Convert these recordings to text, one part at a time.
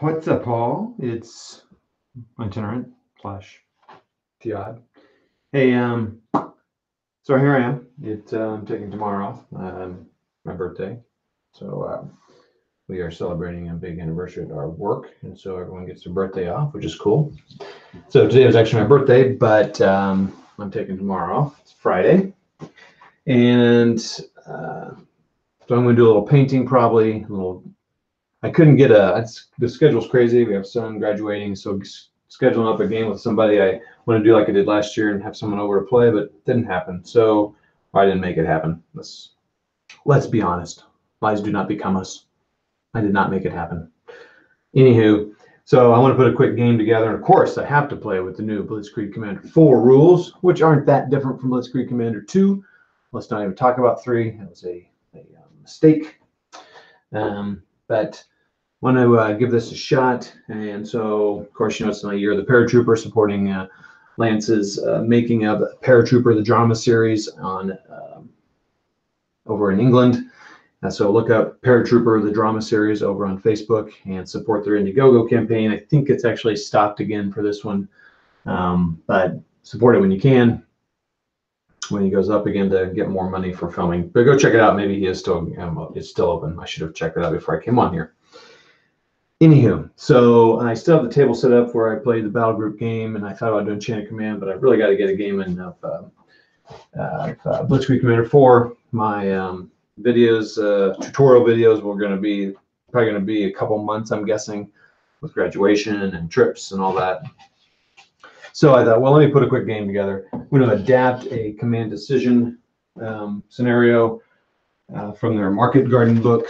What's up, Paul? It's itinerant slash the odd. Hey, so here I am. I'm taking tomorrow off, my birthday. So we are celebrating a big anniversary at our work, and so everyone gets their birthday off, which is cool. So today was actually my birthday, but I'm taking tomorrow off. It's Friday, and so I'm going to do a little painting, probably a little. I couldn't get the schedule's crazy. We have son graduating, so scheduling up a game with somebody I want to do like I did last year and have someone over to play, but it didn't happen. So I didn't make it happen. Let's be honest. Lies do not become us. I did not make it happen. Anywho, so I want to put a quick game together, and of course I have to play with the new Blitzkrieg Commander 4 rules, which aren't that different from Blitzkrieg Commander 2. Let's not even talk about 3. That was a mistake. But want to give this a shot, and so of course it's my year of the Paratrooper, supporting Lance's making of Paratrooper the drama series on over in England. So look up Paratrooper the drama series over on Facebook and support their Indiegogo campaign. I think it's actually stopped again for this one, but support it when you can, when he goes up again, to get more money for filming. But go check it out. Maybe he is still it's still open. I should have checked it out before I came on here. Anywho, so I still have the table set up where I played the battle group game, and I thought about doing Chain of Command, but I really got to get a game in of Blitzkrieg Commander 4. My videos, tutorial videos, probably going to be a couple months, I'm guessing, with graduation and trips and all that. So I thought, well, let me put a quick game together. I'm going to adapt a command decision scenario from their Market Garden book,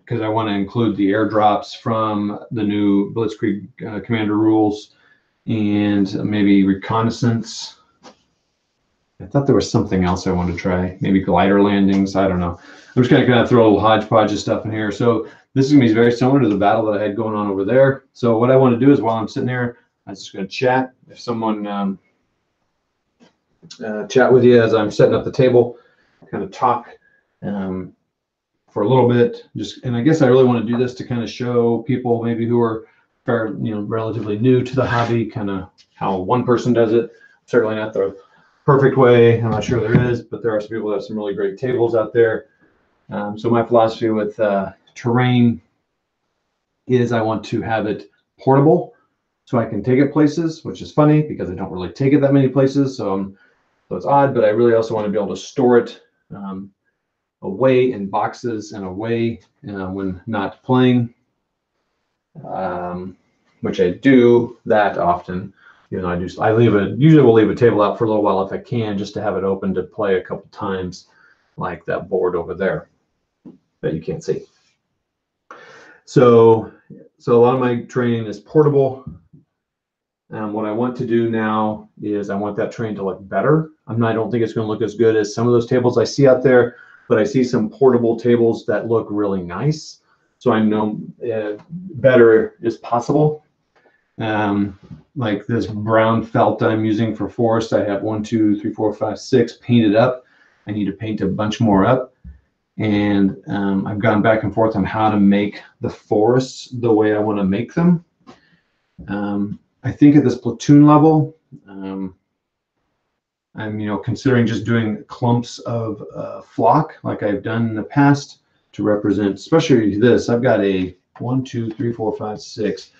because I want to include the airdrops from the new Blitzkrieg Commander rules and maybe reconnaissance. I thought there was something else I wanted to try, maybe glider landings. I don't know. I'm just going to kind of throw a little hodgepodge of stuff in here. So this is going to be very similar to the battle that I had going on over there. So what I want to do is, while I'm sitting there, I'm just going to chat. If someone chat with you as I'm setting up the table, kind of talk for a little bit. And I guess I really want to do this to kind of show people maybe who are relatively new to the hobby, kind of how one person does it. Certainly not the perfect way. I'm not sure there is, but there are some people that have some really great tables out there. So my philosophy with terrain is I want to have it portable so I can take it places, which is funny because I don't really take it that many places. So it's odd, but I really also want to be able to store it away in boxes and away when not playing, which I do that often. I usually will leave a table out for a little while if I can, just to have it open to play a couple times, like that board over there that you can't see. So a lot of my training is portable. What I want to do now is I want that terrain to look better. I don't think it's going to look as good as some of those tables I see out there, but I see some portable tables that look really nice. So I know better is possible. Like this brown felt I'm using for forest, I have 1, 2, 3, 4, 5, 6 painted up. I need to paint a bunch more up. And I've gone back and forth on how to make the forests the way I want to make them. I think at this platoon level, I'm considering just doing clumps of flock like I've done in the past to represent, especially this. I've got a 1, 2, 3, 4, 5, 6,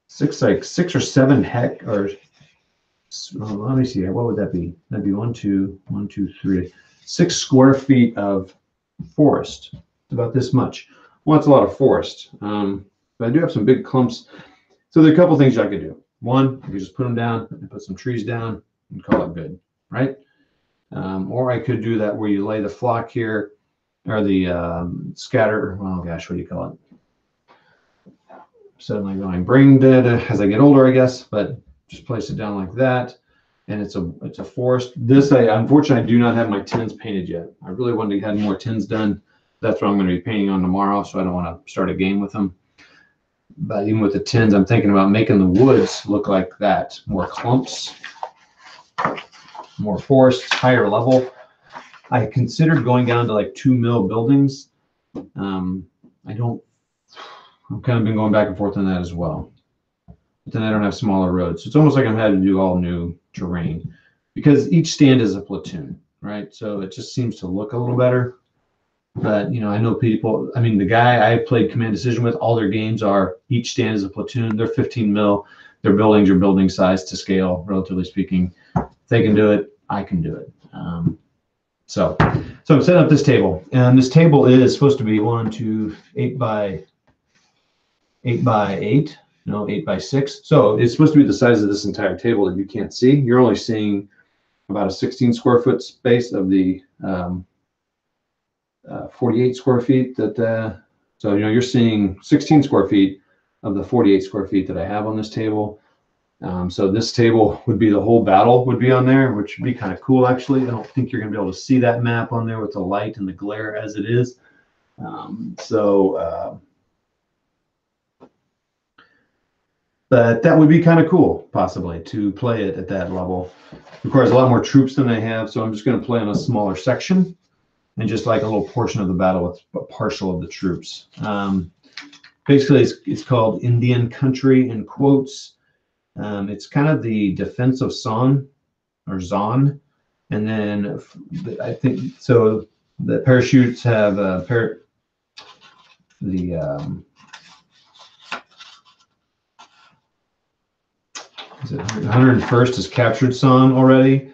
6 or 7 let me see, what would that be? That'd be 1, 2, 1, 2, 3, 6 square feet of forest. It's about this much. Well, that's a lot of forest, but I do have some big clumps. So there are a couple things I could do. One, I could just put them down and put some trees down and call it good, right? Or I could do that where you lay the flock here, or the scatter, oh gosh, what do you call it? Suddenly going brain dead as I get older, I guess, but just place it down like that. And it's a forest. This, unfortunately, I do not have my tins painted yet. I really wanted to have more tins done. That's what I'm going to be painting on tomorrow, so I don't want to start a game with them. But even with the tins, I'm thinking about making the woods look like that. More clumps, more forests, higher level. I considered going down to like 2 mil buildings, I've kind of been going back and forth on that as well. But then I don't have smaller roads. So it's almost like I'm having to do all new terrain because each stand is a platoon, right? So it just seems to look a little better. But, you know, I know people, I mean, the guy I played Command Decision with, all their games are each stand is a platoon. They're 15 mil. Their buildings are building size to scale, relatively speaking. If they can do it, I can do it. So I'm setting up this table, and this table is supposed to be 8 by 8, no, 8 by 6. So it's supposed to be the size of this entire table that you can't see. You're only seeing about a 16 square foot space of the 48 square feet that, so, you know, you're seeing 16 square feet of the 48 square feet that I have on this table. So this table would be the whole battle would be on there, which would be kind of cool, actually. I don't think you're going to be able to see that map on there with the light and the glare as it is. But that would be kind of cool, possibly, to play it at that level. It requires a lot more troops than I have, so I'm just going to play on a smaller section and just like a little portion of the battle with a partial of the troops. Basically, it's called Indian Country in quotes. It's kind of the defense of Son or Zon, and then I think so. The parachutes have is it 101st has captured Son already.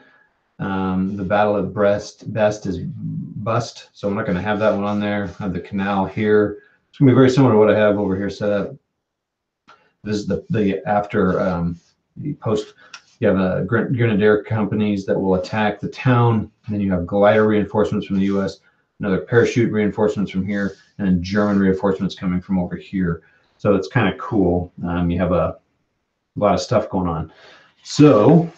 The Battle of Best is bust, so I'm not going to have that one on there. I have the canal here. It's going to be very similar to what I have over here set up. This is the after the post. You have grenadier companies that will attack the town, and then you have glider reinforcements from the U.S., another parachute reinforcements from here, and then German reinforcements coming from over here. So it's kind of cool. You have a lot of stuff going on. So,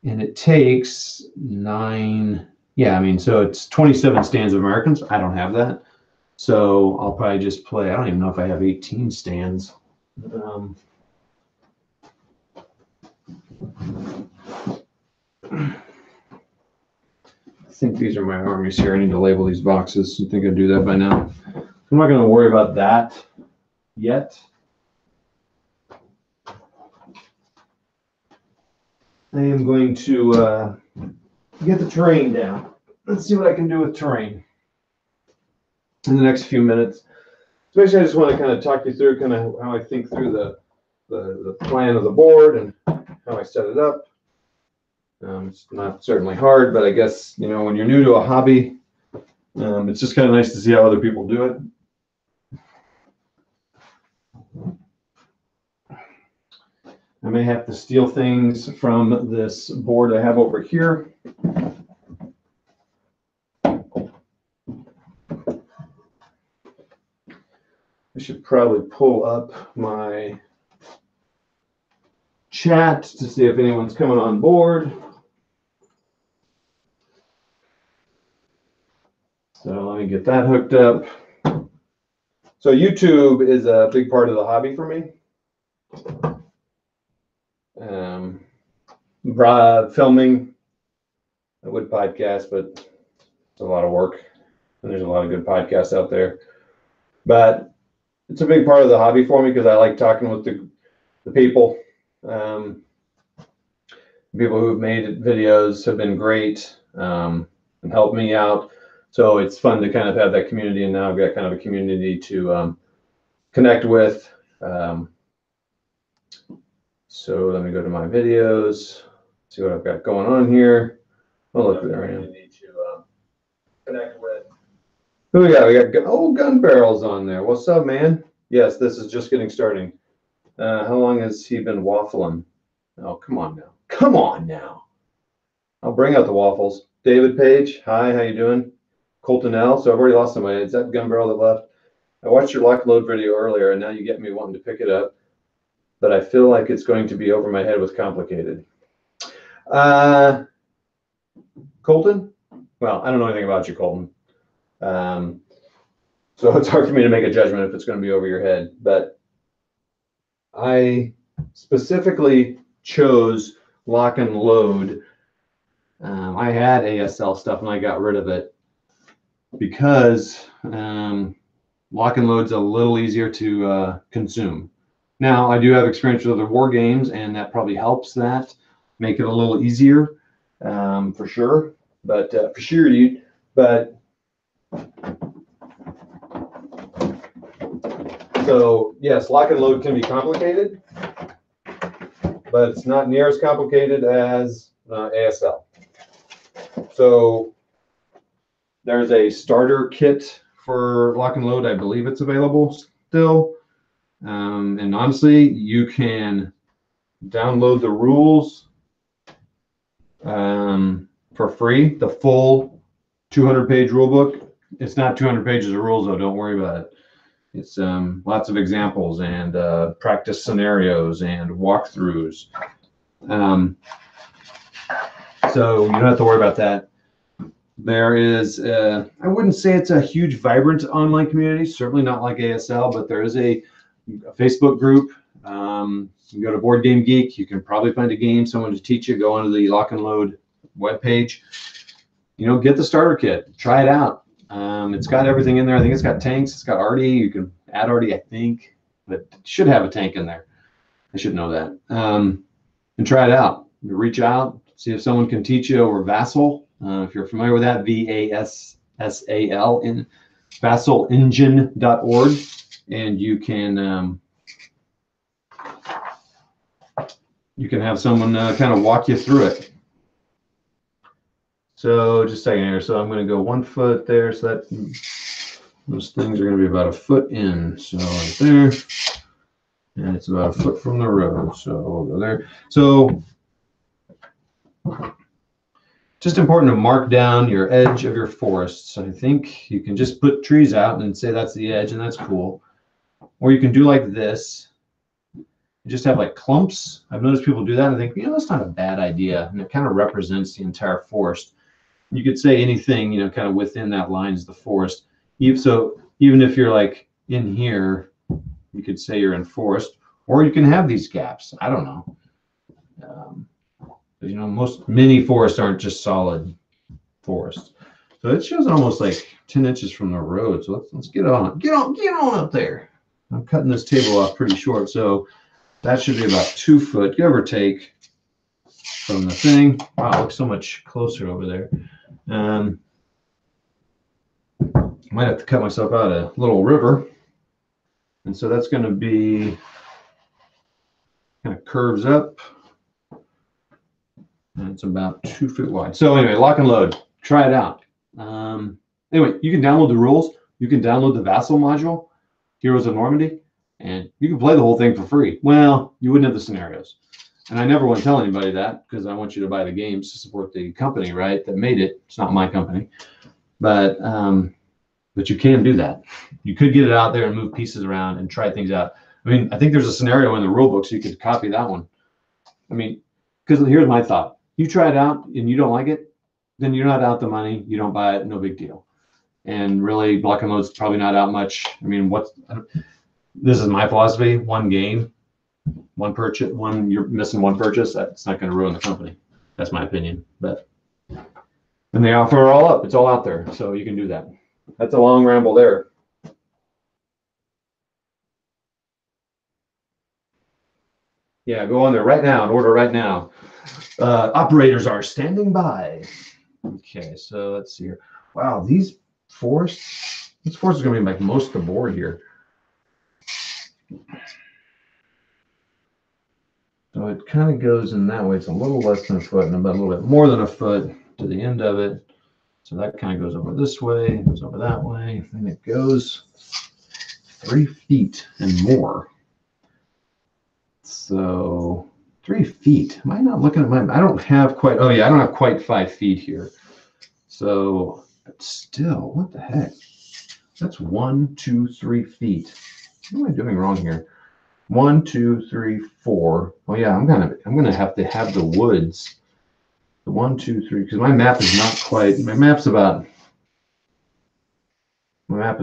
and it takes 9. Yeah, I mean, so it's 27 stands of Americans. I don't have that. So I'll probably just play. I don't even know if I have 18 stands. I think these are my armies here. I need to label these boxes. You think I'd do that by now? I'm not going to worry about that yet. I am going to get the terrain down. Let's see what I can do with terrain in the next few minutes. Especially, I just want to kind of talk you through kind of how I think through the plan of the board and how I set it up. It's not certainly hard, but I guess, you know, when you're new to a hobby, it's just kind of nice to see how other people do it. I may have to steal things from this board I have over here. I should probably pull up my chat to see if anyone's coming on board. So let me get that hooked up. So YouTube is a big part of the hobby for me. Filming, I would podcast, but it's a lot of work, and there's a lot of good podcasts out there. But it's a big part of the hobby for me because I like talking with the people. People who've made videos have been great and helped me out. So it's fun to kind of have that community, and now I've got kind of a community to connect with. So let me go to my videos, see what I've got going on here. Oh, look, there I am. Need to connect with. Who we got? We got gun barrels on there. What's up, man? Yes, this is just getting starting. How long has he been waffling? Oh, come on now. Come on now. I'll bring out the waffles. David Page, hi, how you doing? Colton L. So I've already lost somebody. Is that gun barrel that left? I watched your lock load video earlier, and now you get me wanting to pick it up. But I feel like it's going to be over my head with complicated. Colton? Well, I don't know anything about you, Colton. So it's hard for me to make a judgment if it's going to be over your head. But I specifically chose lock and load. I had ASL stuff and I got rid of it. because lock and load's a little easier to consume. Now, I do have experience with other war games, and that probably helps that make it a little easier, for sure. But for sure, so yes, lock and load can be complicated, but it's not near as complicated as ASL. So there's a starter kit for lock and load. I believe it's available still. And honestly, you can download the rules for free, the full 200-page rule book. It's not 200 pages of rules, though. Don't worry about it. It's lots of examples and practice scenarios and walkthroughs. So you don't have to worry about that. There is, I wouldn't say it's a huge, vibrant online community, certainly not like ASL, but there is a Facebook group. You can go to Board Game Geek. You can probably find a game, someone to teach you. Go onto the Lock and Load webpage. You know, get the starter kit. Try it out. It's got everything in there. I think it's got tanks. It's got arty. You can add arty, I think, but it should have a tank in there. I should know that. And try it out. You reach out, see if someone can teach you over Vassal. If you're familiar with that, VASSAL, in vassalengine.org, and you can have someone kind of walk you through it. So just a second here. So I'm going to go 1 foot there. So that those things are going to be about a foot in. So right there, and it's about a foot from the road. So we'll go there. So just important to mark down your edge of your forests. I think you can just put trees out and say that's the edge, and that's cool. Or you can do like this. You just have like clumps. I've noticed people do that and I think, you know, that's not a bad idea. And it kind of represents the entire forest. You could say anything, you know, kind of within that line is the forest. So even if you're like in here, you could say you're in forest, or you can have these gaps. I don't know. You know, many forests aren't just solid forests. So it shows almost like 10 inches from the road. So let's get on up there. I'm cutting this table off pretty short, so that should be about 2 foot, give or take, from the thing. Wow, it looks so much closer over there. Might have to cut myself out a little river. And so that's going to be kind of curves up. And it's about 2 feet wide. So anyway, lock and load. Try it out. Anyway, you can download the rules. You can download the Vassal module, Heroes of Normandy, and you can play the whole thing for free. Well, you wouldn't have the scenarios. And I never want to tell anybody that because I want you to buy the games to support the company, right, that made it. It's not my company. But you can do that. You could get it out there and move pieces around and try things out. I mean, I think there's a scenario in the rule book, so you could copy that one. I mean, because here's my thought. You try it out and you don't like it, then you're not out the money. You don't buy it, no big deal. And really, Block and Load's probably not out much. I mean, this is my philosophy. One game, one purchase, you're missing one purchase, that's not going to ruin the company. That's my opinion. But and they offer it all up. It's all out there, so you can do that. That's a long ramble there. Yeah, go on there right now and order right now. Operators are standing by. Okay, so let's see here. Wow, this forest is going to be like most of the board here. So it kind of goes in that way. It's a little less than a foot and about a little bit more than a foot to the end of it. So that kind of goes over this way, goes over that way, and it goes 3 feet and more. So 3 feet. Am I not looking at I don't have quite, oh yeah, I don't have quite 5 feet here. So still, what the heck? That's 1, 2, 3 feet. What am I doing wrong here? 1, 2, 3, 4. Oh yeah, I'm gonna have to have the woods. The 1, 2, 3, because my map is not quite. My map is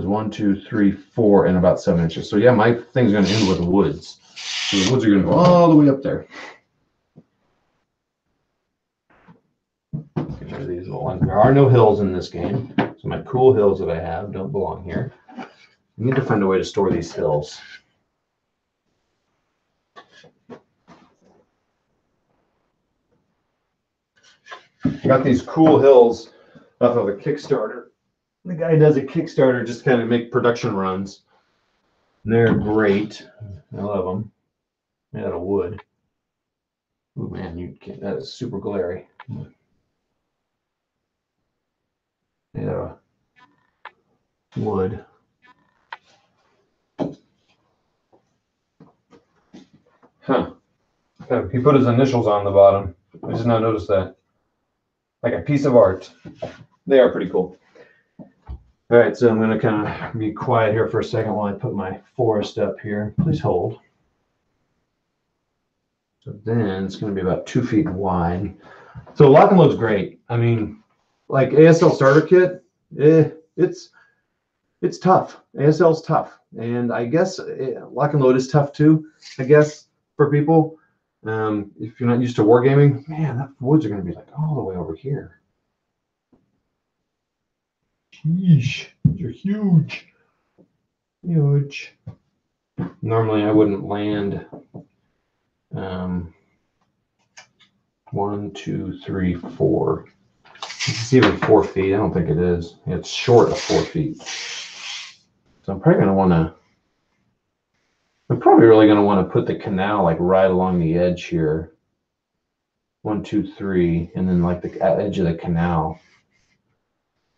1, 2, 3, 4, and about 7 inches. So yeah, my thing's gonna end with the woods. So the woods are gonna go all the way up there. Get rid of these little ones. There are no hills in this game, So my cool hills that I have don't belong here. I need to find a way to store these hills. I got these cool hills off of a Kickstarter. The guy does a Kickstarter just kind of make production runs. And they're great. I love them. Made out of wood. Oh man, you can't, that is super glary. Made out of wood. Huh. He put his initials on the bottom. I just now noticed that. Like a piece of art. They are pretty cool. All right, so I'm going to kind of be quiet here for a second while I put my forest up here. Please hold. So then it's going to be about 2 feet wide. So lock and load's great. I mean, like ASL starter kit, it's tough. ASL's tough, and I guess lock and load is tough too. I guess for people, if you're not used to wargaming, man, that woods are going to be like all the way over here. Sheesh, they're huge. Huge. Normally I wouldn't land 1, 2, 3, 4. It's even 4 feet. I don't think it is. It's short of 4 feet. So I'm probably really going to want to put the canal like right along the edge here. 1, 2, 3, and then like the edge of the canal.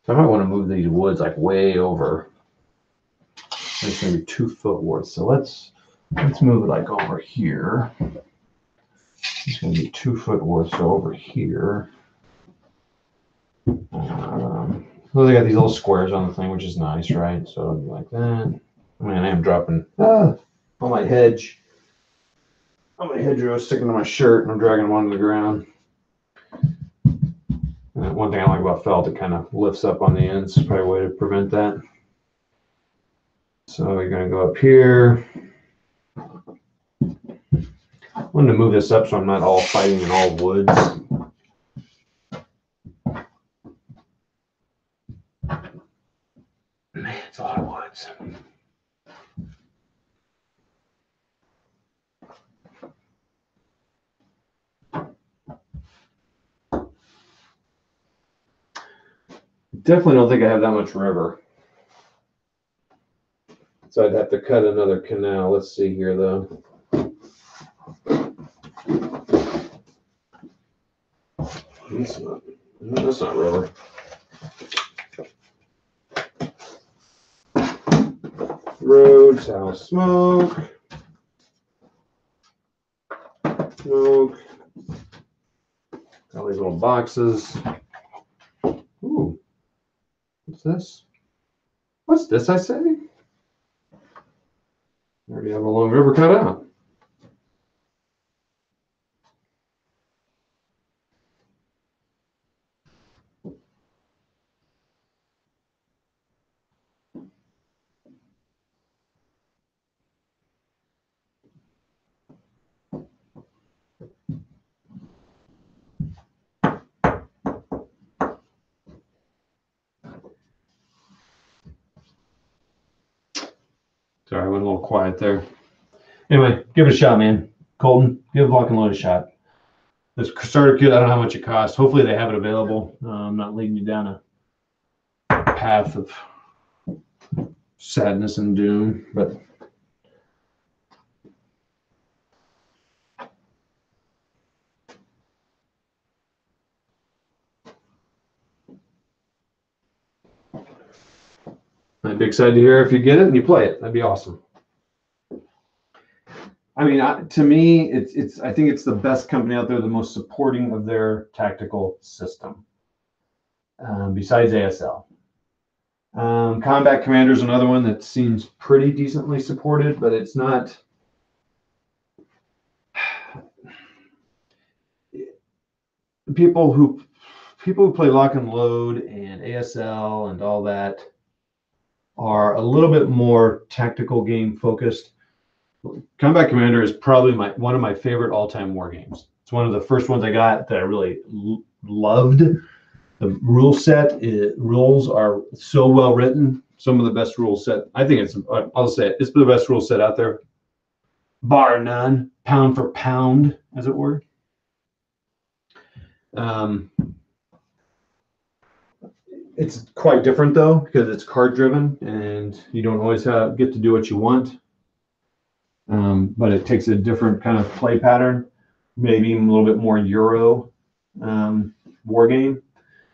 So I might want to move these woods like way over. It's maybe 2 foot worth. So let's move it like over here. It's going to be 2 foot worth. So over here. Well, they got these little squares on the thing, which is nice, right? So it'll be like that. I mean, I am dropping on my hedge. On my hedgerow sticking to my shirt, and I'm dragging them onto the ground. One thing I like about felt, it kind of lifts up on the ends. Probably a way to prevent that. So we're going to go up here. I wanted to move this up so I'm not all fighting in all woods. Man, it's a lot of woods. Definitely don't think I have that much river. So I'd have to cut another canal. Let's see here, though. That's not river. Roads, house, smoke. Smoke. Got these little boxes. Ooh. What's this? What's this, I say? I already have a long river cut out. Sorry, I went a little quiet there. Anyway, give it a shot, man. Colton, give lock and load a shot. This starter kit, I don't know how much it costs. Hopefully they have it available. I'm not leading you down a path of sadness and doom, but I'd be excited to hear if you get it and you play it. That'd be awesome. I mean, to me, I think it's the best company out there, the most supporting of their tactical system, besides ASL. Combat Commander is another one that seems pretty decently supported, but it's not. People who play lock and load and ASL and all that are a little bit more tactical game focused. Combat Commander is probably one of my favorite all-time war games. It's one of the first ones I got that I really loved. The rules are so well written. Some of the best rule set. I think I'll say it, it's the best rule set out there, bar none, pound for pound, as it were. It's quite different though, because it's card driven and you don't always get to do what you want. But it takes a different kind of play pattern, maybe even a little bit more Euro war game.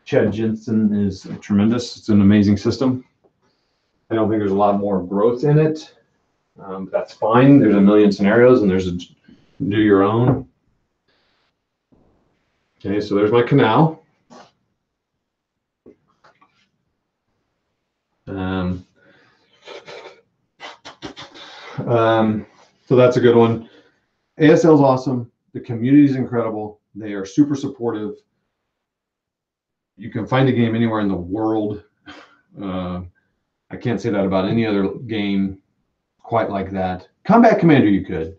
Chad Jensen is tremendous. It's an amazing system. I don't think there's a lot more growth in it. That's fine. There's a million scenarios and there's do your own. Okay, so there's my canal. So that's a good one. ASL is awesome. The community is incredible. They are super supportive. You can find a game anywhere in the world. I can't say that about any other game quite like that. Combat Commander, you could.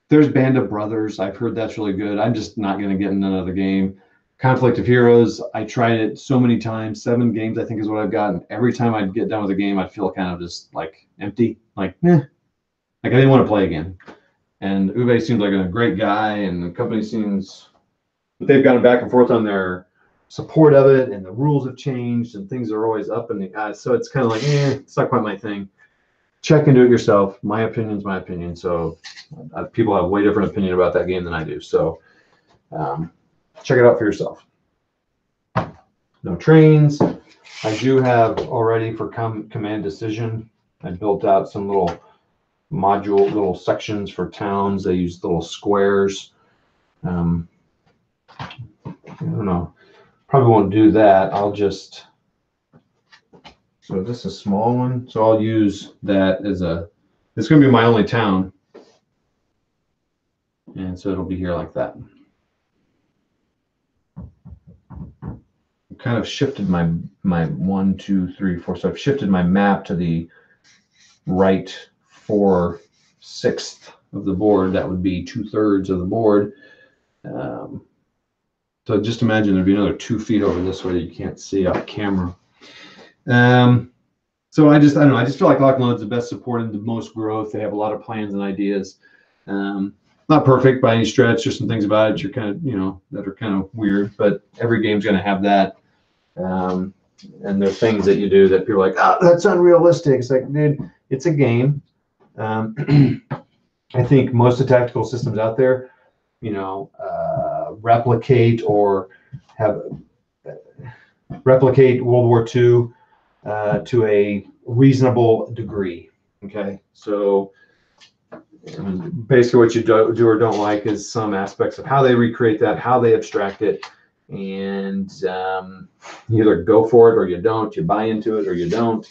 There's Band of Brothers. I've heard that's really good. I'm just not going to get in another game. Conflict of Heroes, I tried it so many times. 7 games, I think, is what I've gotten. Every time I'd get done with a game, I'd feel kind of just like empty. Like, like I didn't want to play again. And Uwe seems like a great guy, and the company seems, but they've gone back and forth on their support of it, and the rules have changed, and things are always up in the eyes. So it's kind of like, it's not quite my thing. Check and do it yourself. My opinion's my opinion. So people have way different opinion about that game than I do. So check it out for yourself. No trains. I do have already for command decision. I built out some little little sections for towns. They use little squares. I don't know. Probably won't do that. I'll just, so this is a small one. So I'll use that as it's going to be my only town. And so it'll be here like that. Kind of shifted my 1, 2, 3, 4. So I've shifted my map to the right 4/6 of the board. That would be 2/3 of the board. So just imagine there'd be another 2 feet over this way that you can't see off camera. So I don't know. I just feel like Lock and Load's the best supported, the most growth. They have a lot of plans and ideas. Not perfect by any stretch. There's some things about it you're kind of, that are kind of weird, but every game's going to have that. And there are things that you do that people are like, oh, that's unrealistic. It's like, dude, it's a game. I think most of the tactical systems out there, replicate or replicate World War II to a reasonable degree. Okay, so basically what you do or don't like is some aspects of how they recreate that, how they abstract it, and you either go for it or you don't. You buy into it or you don't.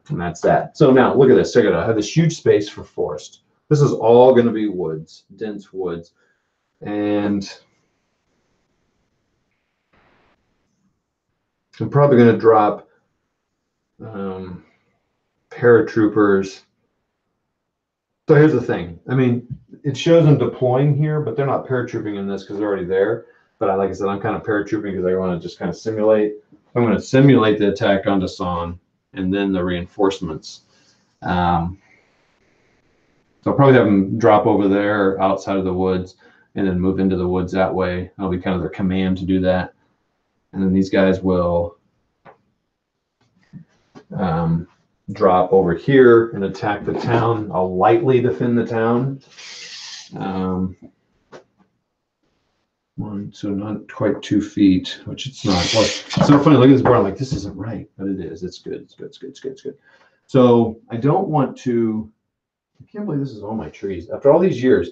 And that's that. So now look at this. Check it out. I have this huge space for forest. This is all going to be woods, dense woods. And I'm probably going to drop paratroopers. So here's the thing. I mean, it shows them deploying here, but they're not paratrooping in this because they're already there. But like I said, I'm kind of paratrooping because I want to just kind of simulate. I'm going to simulate the attack on Dasan and then the reinforcements. So I'll probably have them drop over there outside of the woods and then move into the woods that way. That'll be kind of their command to do that. And then these guys will drop over here and attack the town. I'll lightly defend the town. So not quite 2 feet, which it's not. Well, it's so funny. Look at this board. I'm like, this isn't right, but it is. It's good. It's good. It's good. It's good. It's good. So I don't want to. I can't believe this is all my trees. After all these years,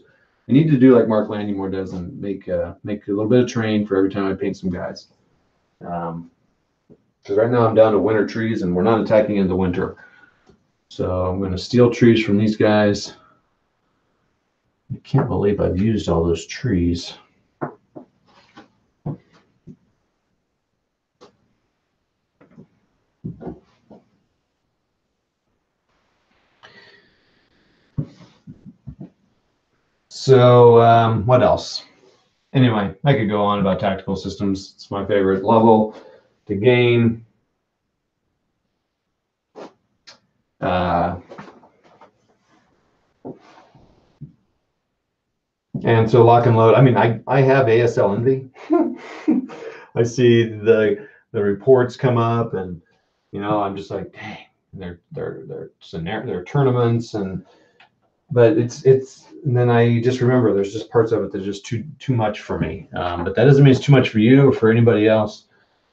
I need to do like Mark Landymore does and make a little bit of terrain for every time I paint some guys. Because right now I'm down to winter trees and we're not attacking in the winter. So I'm going to steal trees from these guys. I can't believe I've used all those trees. So what else? Anyway, I could go on about tactical systems. It's my favorite level to game. And so lock and load. I mean, I have ASL envy. I see the reports come up, and I'm just like, dang, they're tournaments, but it's and then I just remember there's just parts of it that are just too much for me. But that doesn't mean it's too much for you or for anybody else.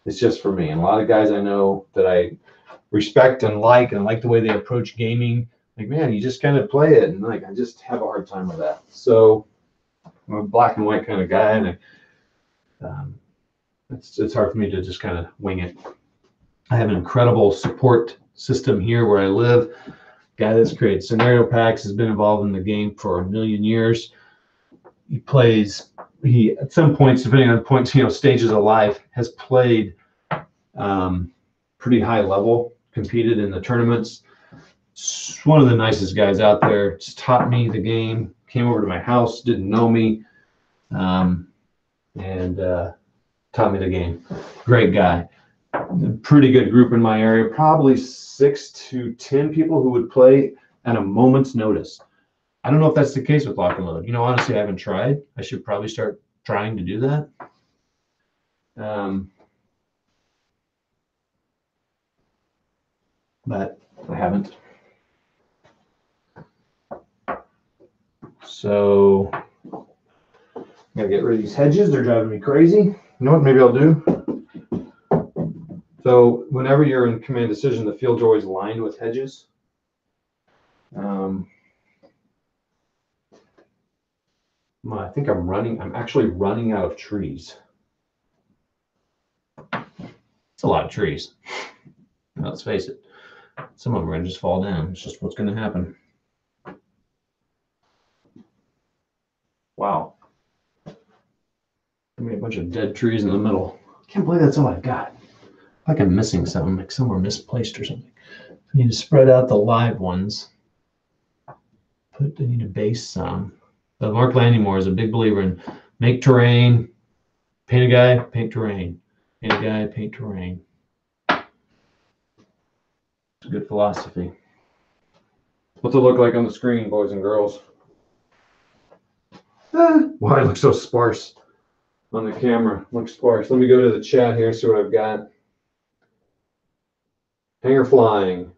It's just for me. And a lot of guys I know that I respect and like the way they approach gaming. Like, man, you just kind of play it, and like I just have a hard time with that. So I'm a black and white kind of guy, and it's hard for me to just kind of wing it. I have an incredible support system here where I live. Guy that's created scenario packs, has been involved in the game for a million years. He at some points, depending on points, stages of life, has played pretty high level, competed in the tournaments. One of the nicest guys out there. Just taught me the game, came over to my house, didn't know me, and taught me the game. Great guy. Pretty good group in my area, probably 6 to 10 people who would play at a moment's notice. I don't know if that's the case with lock and load. Honestly, I haven't tried. I should probably start trying to do that. But I haven't. So I gotta get rid of these hedges. They're driving me crazy. You know what? Maybe I'll do. So whenever you're in command decision, the field's always lined with hedges. I think I'm actually running out of trees. It's a lot of trees. Now, let's face it. Some of them are going to just fall down. It's just what's going to happen. Wow. I made a bunch of dead trees in the middle. Can't believe that's all I've got. Like I'm missing something, like somewhere misplaced or something. I need to spread out the live ones. I need to base some. But Mark Landymore is a big believer in make terrain, paint a guy, paint terrain. Paint a guy, paint terrain. It's a good philosophy. What's it look like on the screen, boys and girls? Why it looks so sparse on the camera. Looks sparse. Let me go to the chat here, see what I've got. Hanger flying.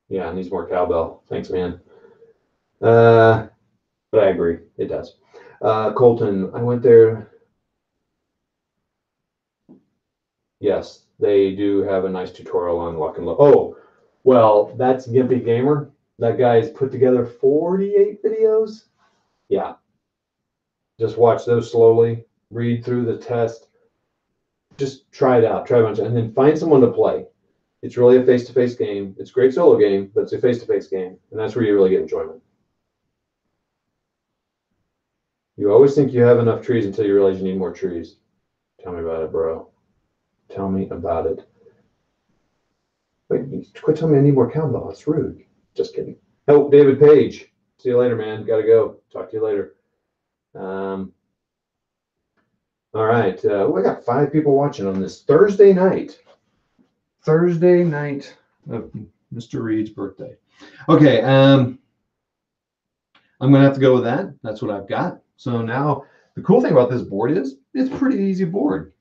Yeah, it needs more cowbell. Thanks, man. But I agree, it does. Colton, I went there. Yes, they do have a nice tutorial on lock and load. Oh, well, that's Gimpy Gamer. That guy's put together 48 videos. Yeah. Just watch those slowly. Read through the test. Just try it out. Try a bunch, and then find someone to play. It's really a face-to-face game. It's a great solo game, but it's a face-to-face game, and that's where you really get enjoyment. You always think you have enough trees until you realize you need more trees. Tell me about it, bro. Tell me about it. Wait, quit telling me I need more cowbell. It's rude. Just kidding. Oh, David Page. See you later, man. Gotta go. Talk to you later. All right. We got 5 people watching on this Thursday night. Thursday night of Mr. Reed's birthday. Okay. I'm going to have to go with that. That's what I've got. So now the cool thing about this board is it's a pretty easy board.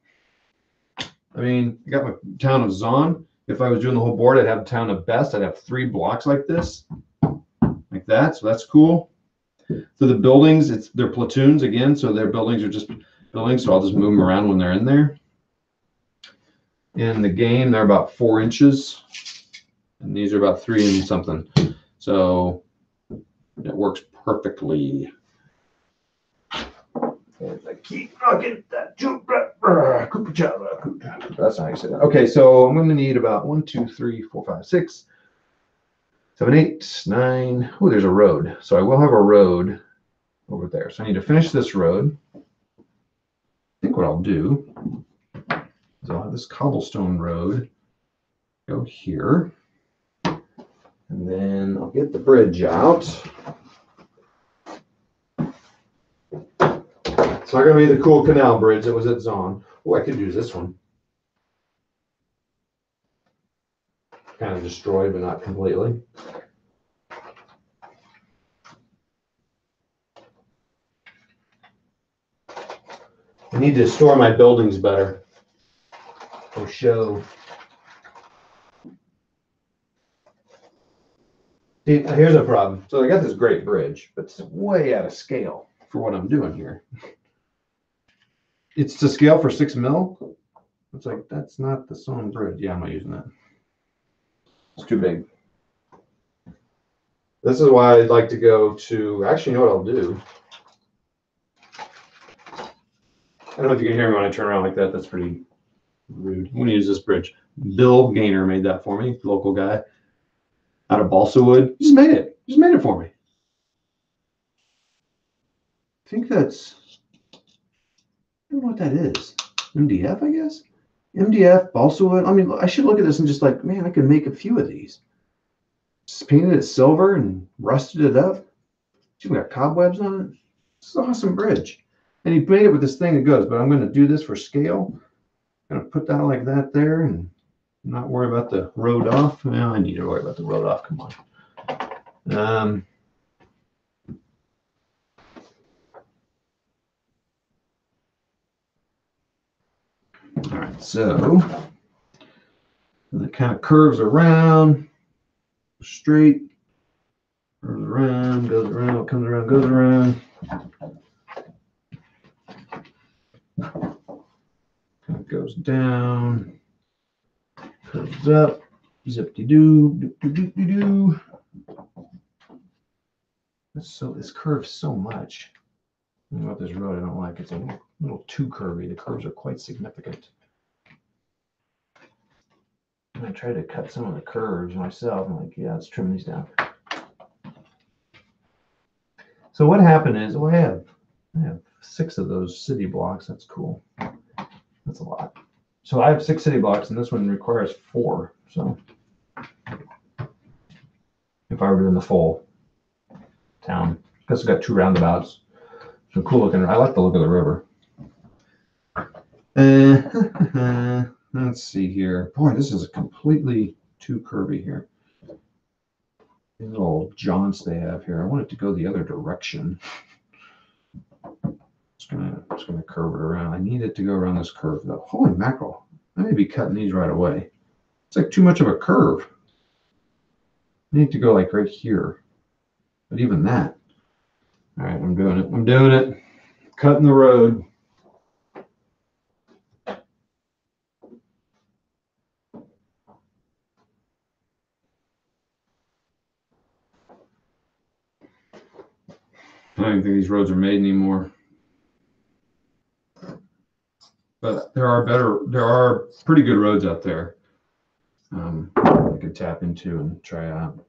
I mean, I got my town of Zon. If I was doing the whole board, I'd have the town of Best. I'd have 3 blocks like this, like that. So that's cool. So the buildings, they're platoons again. So their buildings are just buildings. So I'll just move them around when they're in there. In the game, they're about 4 inches. And these are about 3 and something. So it works perfectly. And I keep knocking that that's how you say that. Okay, so I'm going to need about 1, 2, 3, 4, 5, 6, 7, 8, 9. Oh, there's a road. So I will have a road over there. So I need to finish this road. I think what I'll do is I'll have this cobblestone road go here. And then I'll get the bridge out. So not going to be the cool canal bridge that was at Zon. Oh, I could use this one. Kind of destroyed, but not completely. I need to store my buildings better for show. See, here's a problem. So I got this great bridge, but it's way out of scale for what I'm doing here. It's to scale for 6 mil. It's like, that's not the Zon bridge. Yeah, I'm not using that. It's too big. This is why I'd like to go to, actually, you know what I'll do? I don't know if you can hear me when I turn around like that. That's pretty rude. I'm going to use this bridge. Bill Gaynor made that for me, local guy out of balsa wood. He just made it. He just made it for me. I think that's, I don't know what that is. MDF, I guess? MDF, balsa wood. I mean, I should look at this and just like, man, I could make a few of these. Just painted it silver and rusted it up. It's even got cobwebs on it. It's an awesome bridge. And he made it with this thing that goes, but I'm going to do this for scale. I'm going to put that like that there and not worry about the road off. Well, I need to worry about the road off. Come on. All right, so it kind of curves around, straight, curves around, goes around, comes around, goes around. Kind of goes down, curves up, zip-de-doo, doo-doo-doo-doo-doo. This curves so much. You know what, this road I don't like. It's a little too curvy. The curves are quite significant. And I tried to cut some of the curves myself. I'm like, yeah, let's trim these down. So what happened is, I have 6 of those city blocks. That's cool. That's a lot. So I have 6 city blocks, and this one requires 4. So if I were in the full town, because it's got 2 roundabouts. So cool looking. I like the look of the river. Let's see here. Boy, this is completely too curvy here. These little jaunts they have here. I want it to go the other direction. Just gonna curve it around. I need it to go around this curve though. Holy mackerel! I may be cutting these right away. It's like too much of a curve. I need to go like right here. But even that. All right, I'm doing it. I'm doing it. Cutting the road. I don't even think these roads are made anymore. But there are pretty good roads out there I could tap into and try out.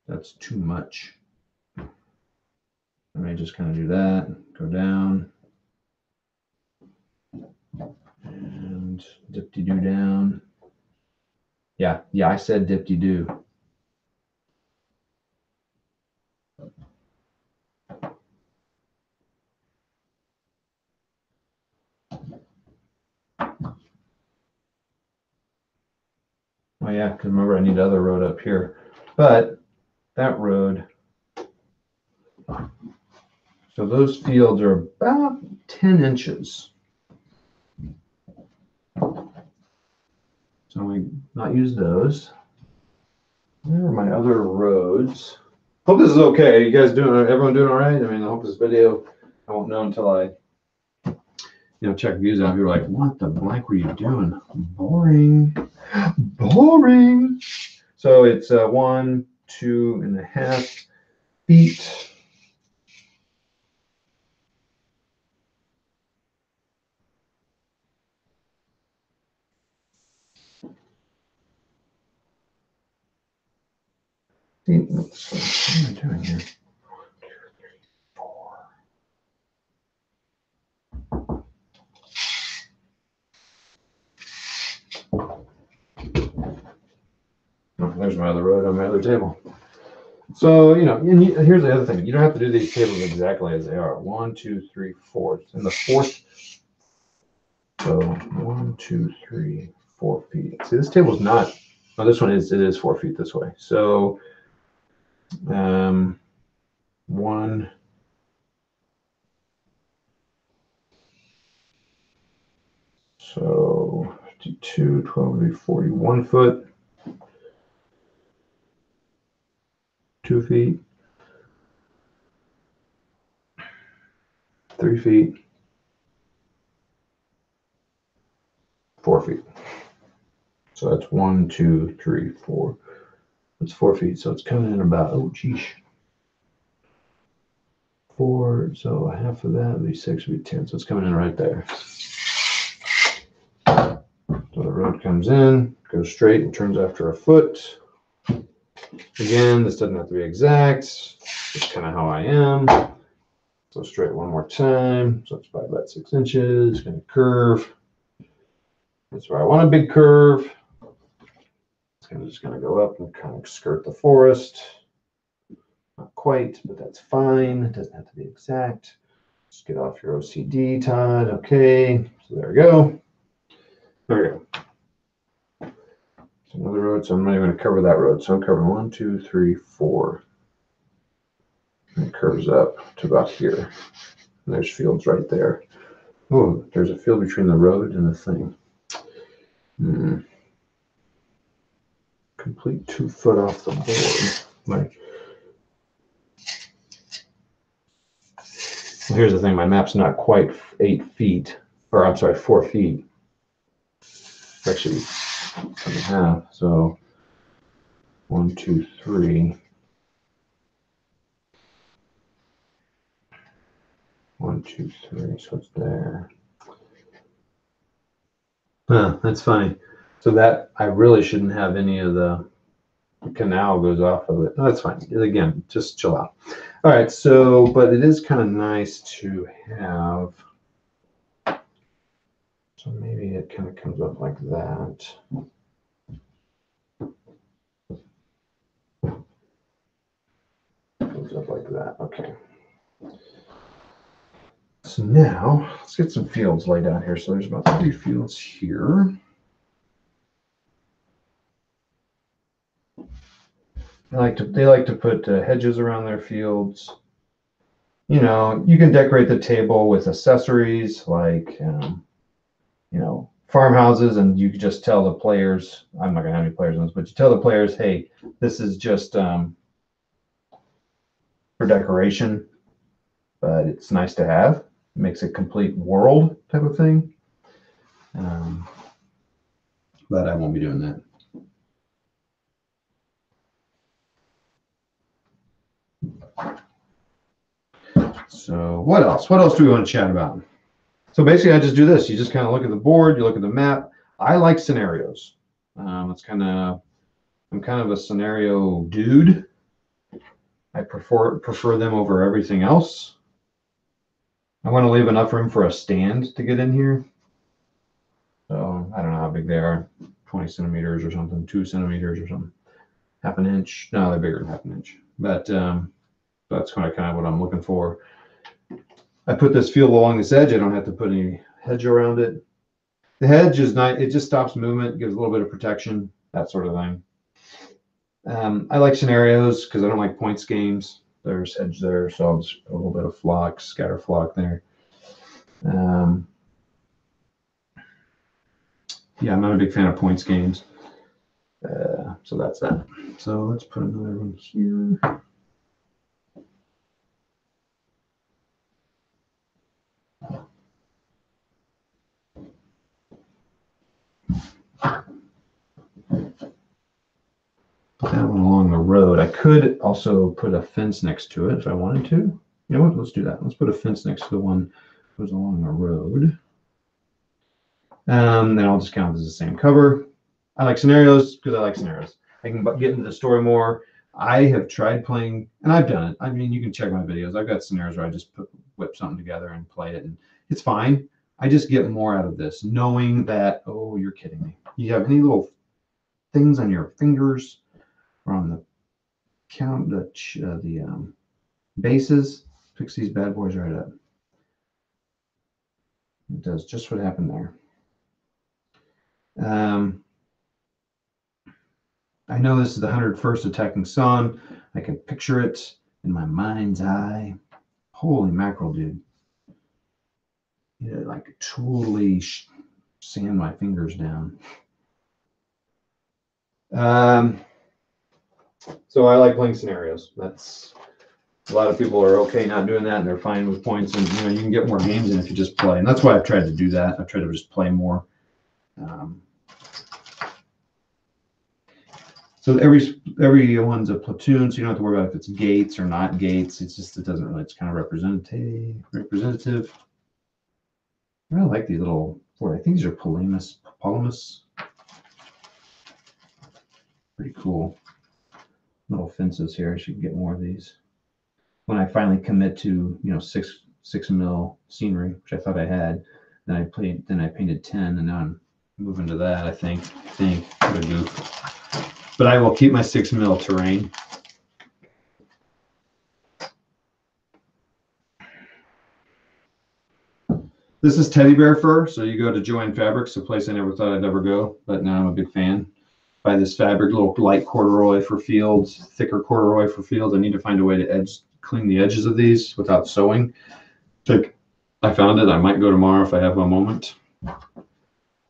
That's too much. I may just kind of do that, go down, and dip-de-doo down. Yeah, I said dip-de-doo. Oh yeah, because remember I need the other road up here. But that road, so those fields are about 10 inches. So we not use those. Where are my other roads? Hope this is okay. You guys doing? Everyone doing all right? I mean, I hope this video. I won't know until I, check views out. You're like, what the blank were you doing? Boring, boring. So it's 1, 2.5 feet. Oops, what am I doing here? 1, 2, 3, 4. Oh, there's my other road on my other table. So, you know, and here's the other thing. You don't have to do these tables exactly as they are. 1, 2, 3, 4. And the fourth, so 1, 2, 3, 4 feet. See, this table is not, oh, this one is, it is 4 feet this way. So, 1, so 52, 12 would be 41 foot, 2 feet, 3 feet, 4 feet. So that's 1, 2, 3, 4. That's 4 feet. So it's coming in about, oh, geez. 4, so half of that would be 6, would be 10. So it's coming in right there. So the road comes in, goes straight and turns after a foot. Again, this doesn't have to be exact. It's kind of how I am. So straight one more time. So it's probably about 6 inches. It's going to curve. That's where I want a big curve. It's just going to go up and kind of skirt the forest. Not quite, but that's fine. It doesn't have to be exact. Just get off your OCD, Todd. Okay. So there we go. There we go. So another road. So I'm not even going to cover that road. So I'm covering 1, 2, 3, 4. And it curves up to about here. And there's fields right there. Oh, there's a field between the road and the thing. Complete 2 foot off the board. Like, well, here's the thing. My map's not quite 8 feet, or I'm sorry, 4 feet. It's actually 7.5. So 1, 2, 3. 1, 2, 3. So it's there. Huh, that's funny. So that I really shouldn't have any of the canal goes off of it. No, that's fine. Again, just chill out. All right. So, but it is kind of nice to have. So maybe it kind of comes up like that. Comes up like that. Okay. So now let's get some fields laid out here. So there's about 3 fields here. They like to put hedges around their fields. You know, you can decorate the table with accessories like, you know, farmhouses, and you could just tell the players, I'm not going to have any players in this, but you tell the players, hey, this is just for decoration, but it's nice to have. It makes a complete world type of thing. But I won't be doing that. So what else? What else do we want to chat about? So basically, I just do this. You just kind of look at the board, you look at the map. I like scenarios. I'm kind of a scenario dude. I prefer them over everything else. I want to leave enough room for a stand to get in here. So I don't know how big they are, 20 centimeters or something, 2 centimeters or something, half an inch. No, they're bigger than half an inch. But that's kind of what I'm looking for. I put this field along this edge. I don't have to put any hedge around it. The hedge is nice. It just stops movement, gives a little bit of protection, that sort of thing. I like scenarios because I don't like points games. There's hedge there, so I'll just put a little bit of flock, scatter flock there. Yeah, I'm not a big fan of points games. So that's that. So let's put another one here. Put that one along the road. I could also put a fence next to it if I wanted to. You know what? Let's do that. Let's put a fence next to the one that goes along the road. Then I'll just count as the same cover. I like scenarios because I like scenarios. I can get into the story more. I have tried playing, and I've done it. I mean, you can check my videos. I've got scenarios where I just whip something together and play it, and it's fine. I just get more out of this, knowing that, oh, you're kidding me. You have any little things on your fingers or on the count the bases, picks these bad boys right up. It does just what happened there. I know this is the 101st attacking sun. I can picture it in my mind's eye. Holy mackerel, dude. Yeah, like totally sand my fingers down. So I like playing scenarios. That's a lot of people are okay not doing that, and they're fine with points. And you know, you can get more games in if you just play. And that's why I've tried to do that. I've tried to just play more. So every one's a platoon, so you don't have to worry about if it's gates or not gates. It's just, it doesn't really, it's kind of representative. I really like these little, I think these are polymus. Pretty cool. Little fences here. I should get more of these. When I finally commit to, you know, 6 mil scenery, which I thought I had, then I painted 10, and now I'm moving to that, I think. What a goof. But I will keep my 6 mil terrain. This is teddy bear fur, so you go to Joann Fabrics, a place I never thought I'd ever go, but now I'm a big fan. Buy this fabric, little light corduroy for fields, thicker corduroy for fields. I need to find a way to clean the edges of these without sewing. I found it. I might go tomorrow if I have a moment,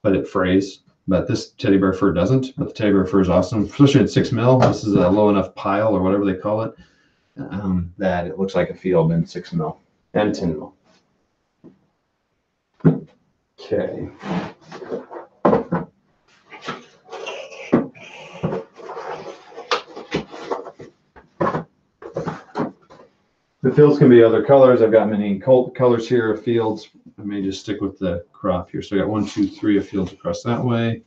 but it frays. But this teddy bear fur doesn't. But the teddy bear fur is awesome, especially at 6 mil. This is a low enough pile or whatever they call it, that it looks like a field in 6 mil and 10 mil. Okay. The fields can be other colors. I've got many colors here of fields. I may just stick with the crop here. So I got 1, 2, 3 of fields across that way.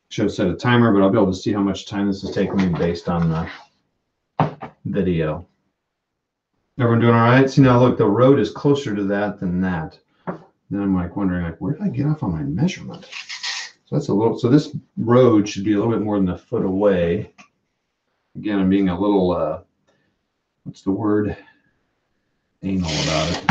Should have set a timer, but I'll be able to see how much time this is taking me based on the video. Everyone doing all right? See, now look, the road is closer to that than that. Then I'm like wondering, like, where did I get off on my measurement? So that's a little, so this road should be a little bit more than a foot away. Again, I'm being a little, what's the word? Anal about it.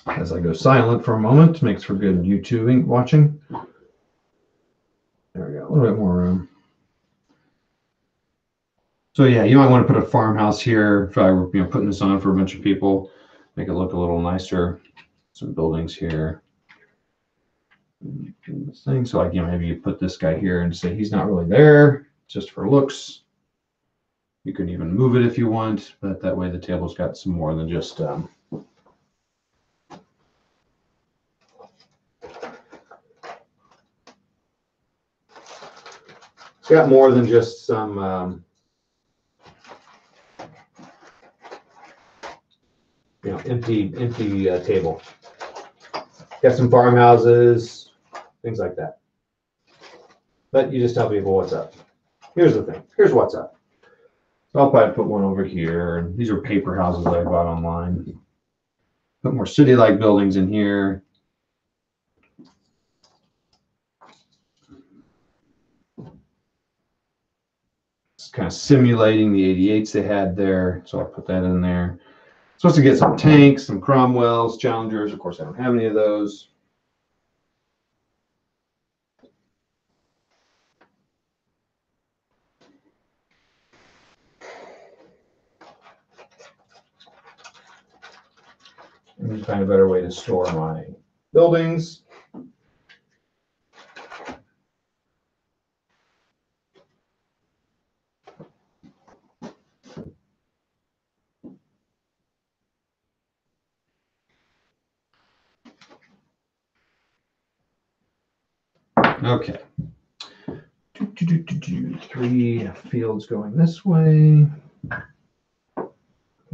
As I go silent for a moment, makes for good YouTube watching. There we go, a little bit more room. So yeah, you might want to put a farmhouse here if I were, you know, putting this on for a bunch of people, make it look a little nicer. Some buildings here. This thing, so like, you know, maybe you put this guy here and say he's not really there, just for looks. You can even move it if you want, but that way the table's got some more than just it's got more than just some you know, empty table. Got some farmhouses, things like that. But you just tell people what's up. Here's the thing. Here's what's up. So I'll probably put one over here. These are paper houses I bought online. Put more city-like buildings in here. It's kind of simulating the 88s they had there. So I'll put that in there. Supposed to get some tanks, some Cromwells, Challengers. Of course, I don't have any of those. I need to find a better way to store my buildings. Okay. 3 fields going this way. A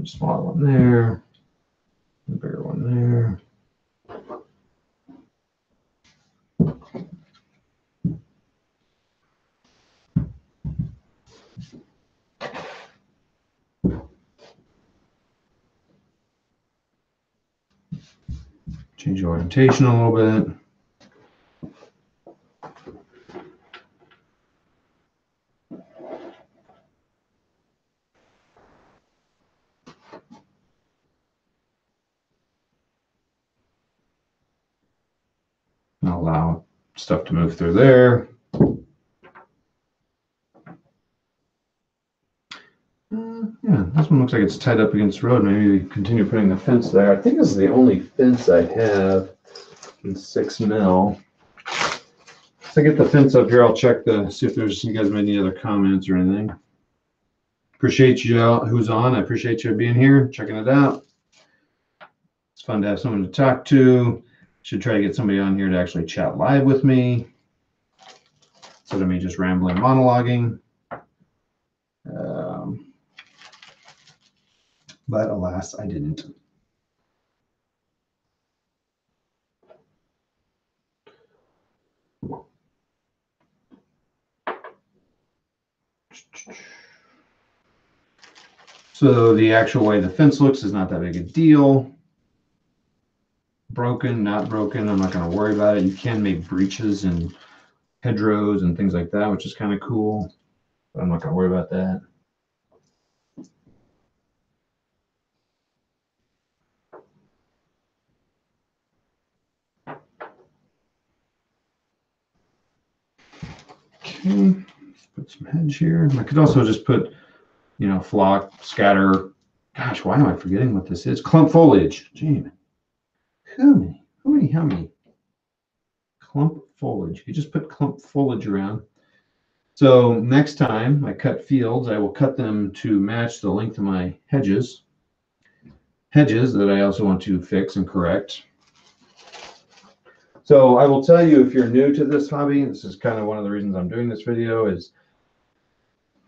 smaller one there. A bigger one there. Change the orientation a little bit. And allow stuff to move through there. Yeah, this one looks like it's tied up against the road. Maybe we continue putting the fence there. I think this is the only fence I have in 6 mil. So I get the fence up here. I'll check see if you guys made any other comments or anything. Appreciate you who's on. I appreciate you being here, checking it out. It's fun to have someone to talk to. Should try to get somebody on here to actually chat live with me instead of me just rambling, monologuing. But alas, I didn't. So the actual way the fence looks is not that big a deal. Broken, not broken, I'm not going to worry about it. You can make breaches and hedgerows and things like that, which is kind of cool. But I'm not going to worry about that. Okay, let's put some hedge here. I could also just put, you know, flock, scatter. Gosh, why am I forgetting what this is? Clump foliage. Gee, how many? Clump foliage. You just put clump foliage around. So next time I cut fields, I will cut them to match the length of my hedges. Hedges that I also want to fix and correct. So I will tell you, if you're new to this hobby, this is kind of one of the reasons I'm doing this video is,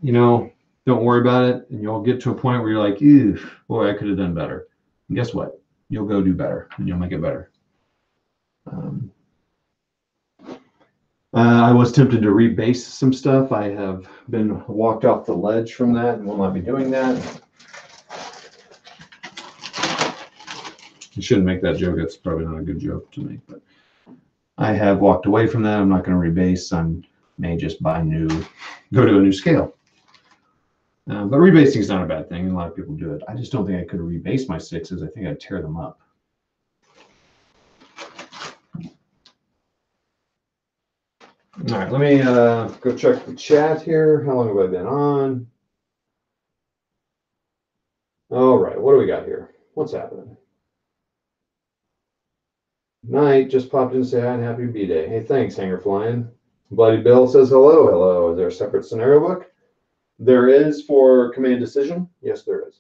you know, don't worry about it. And you'll get to a point where you're like, ew, boy, I could have done better. And guess what? You'll go do better and you'll make it better. I was tempted to rebase some stuff. I have been walked off the ledge from that and will not be doing that. You shouldn't make that joke. That's probably not a good joke to make, but I have walked away from that. I'm not going to rebase. I may just go to a new scale. But rebasing is not a bad thing. And a lot of people do it. I just don't think I could rebase my 6s. I think I'd tear them up. All right, let me go check the chat here. How long have I been on? All right, what do we got here? What's happening? Night just popped in to say hi and happy B-Day. Hey, thanks, Hanger Flying. Bloody Bill says hello. Hello. Is there a separate scenario book? There is for Command Decision. Yes, there is.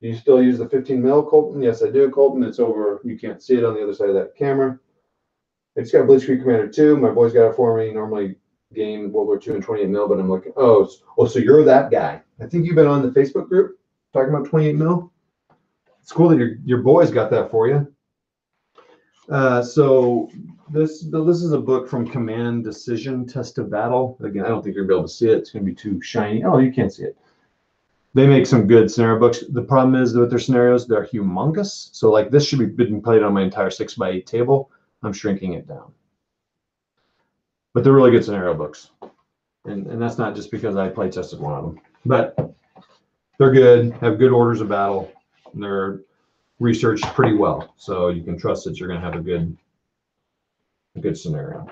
Do you still use the 15 mil, Colton? Yes, I do, Colton. It's over. You can't see it on the other side of that camera. It's got Blitzkrieg Commander 2. My boys got it for me. Normally game World War II and 28 mil, but I'm looking. Oh, so you're that guy. I think you've been on the Facebook group talking about 28 mil. It's cool that your boys got that for you. So this is a book from Command Decision, Test of Battle. Again, I don't think you're gonna be able to see it. It's gonna be too shiny. Oh, you can't see it. They make some good scenario books. The problem is that with their scenarios, they're humongous. So like this should be being played on my entire 6x8 table. I'm shrinking it down. But they're really good scenario books. And that's not just because I play tested one of them. But they're good, have good orders of battle, and they're researched pretty well. So you can trust that you're going to have a good scenario.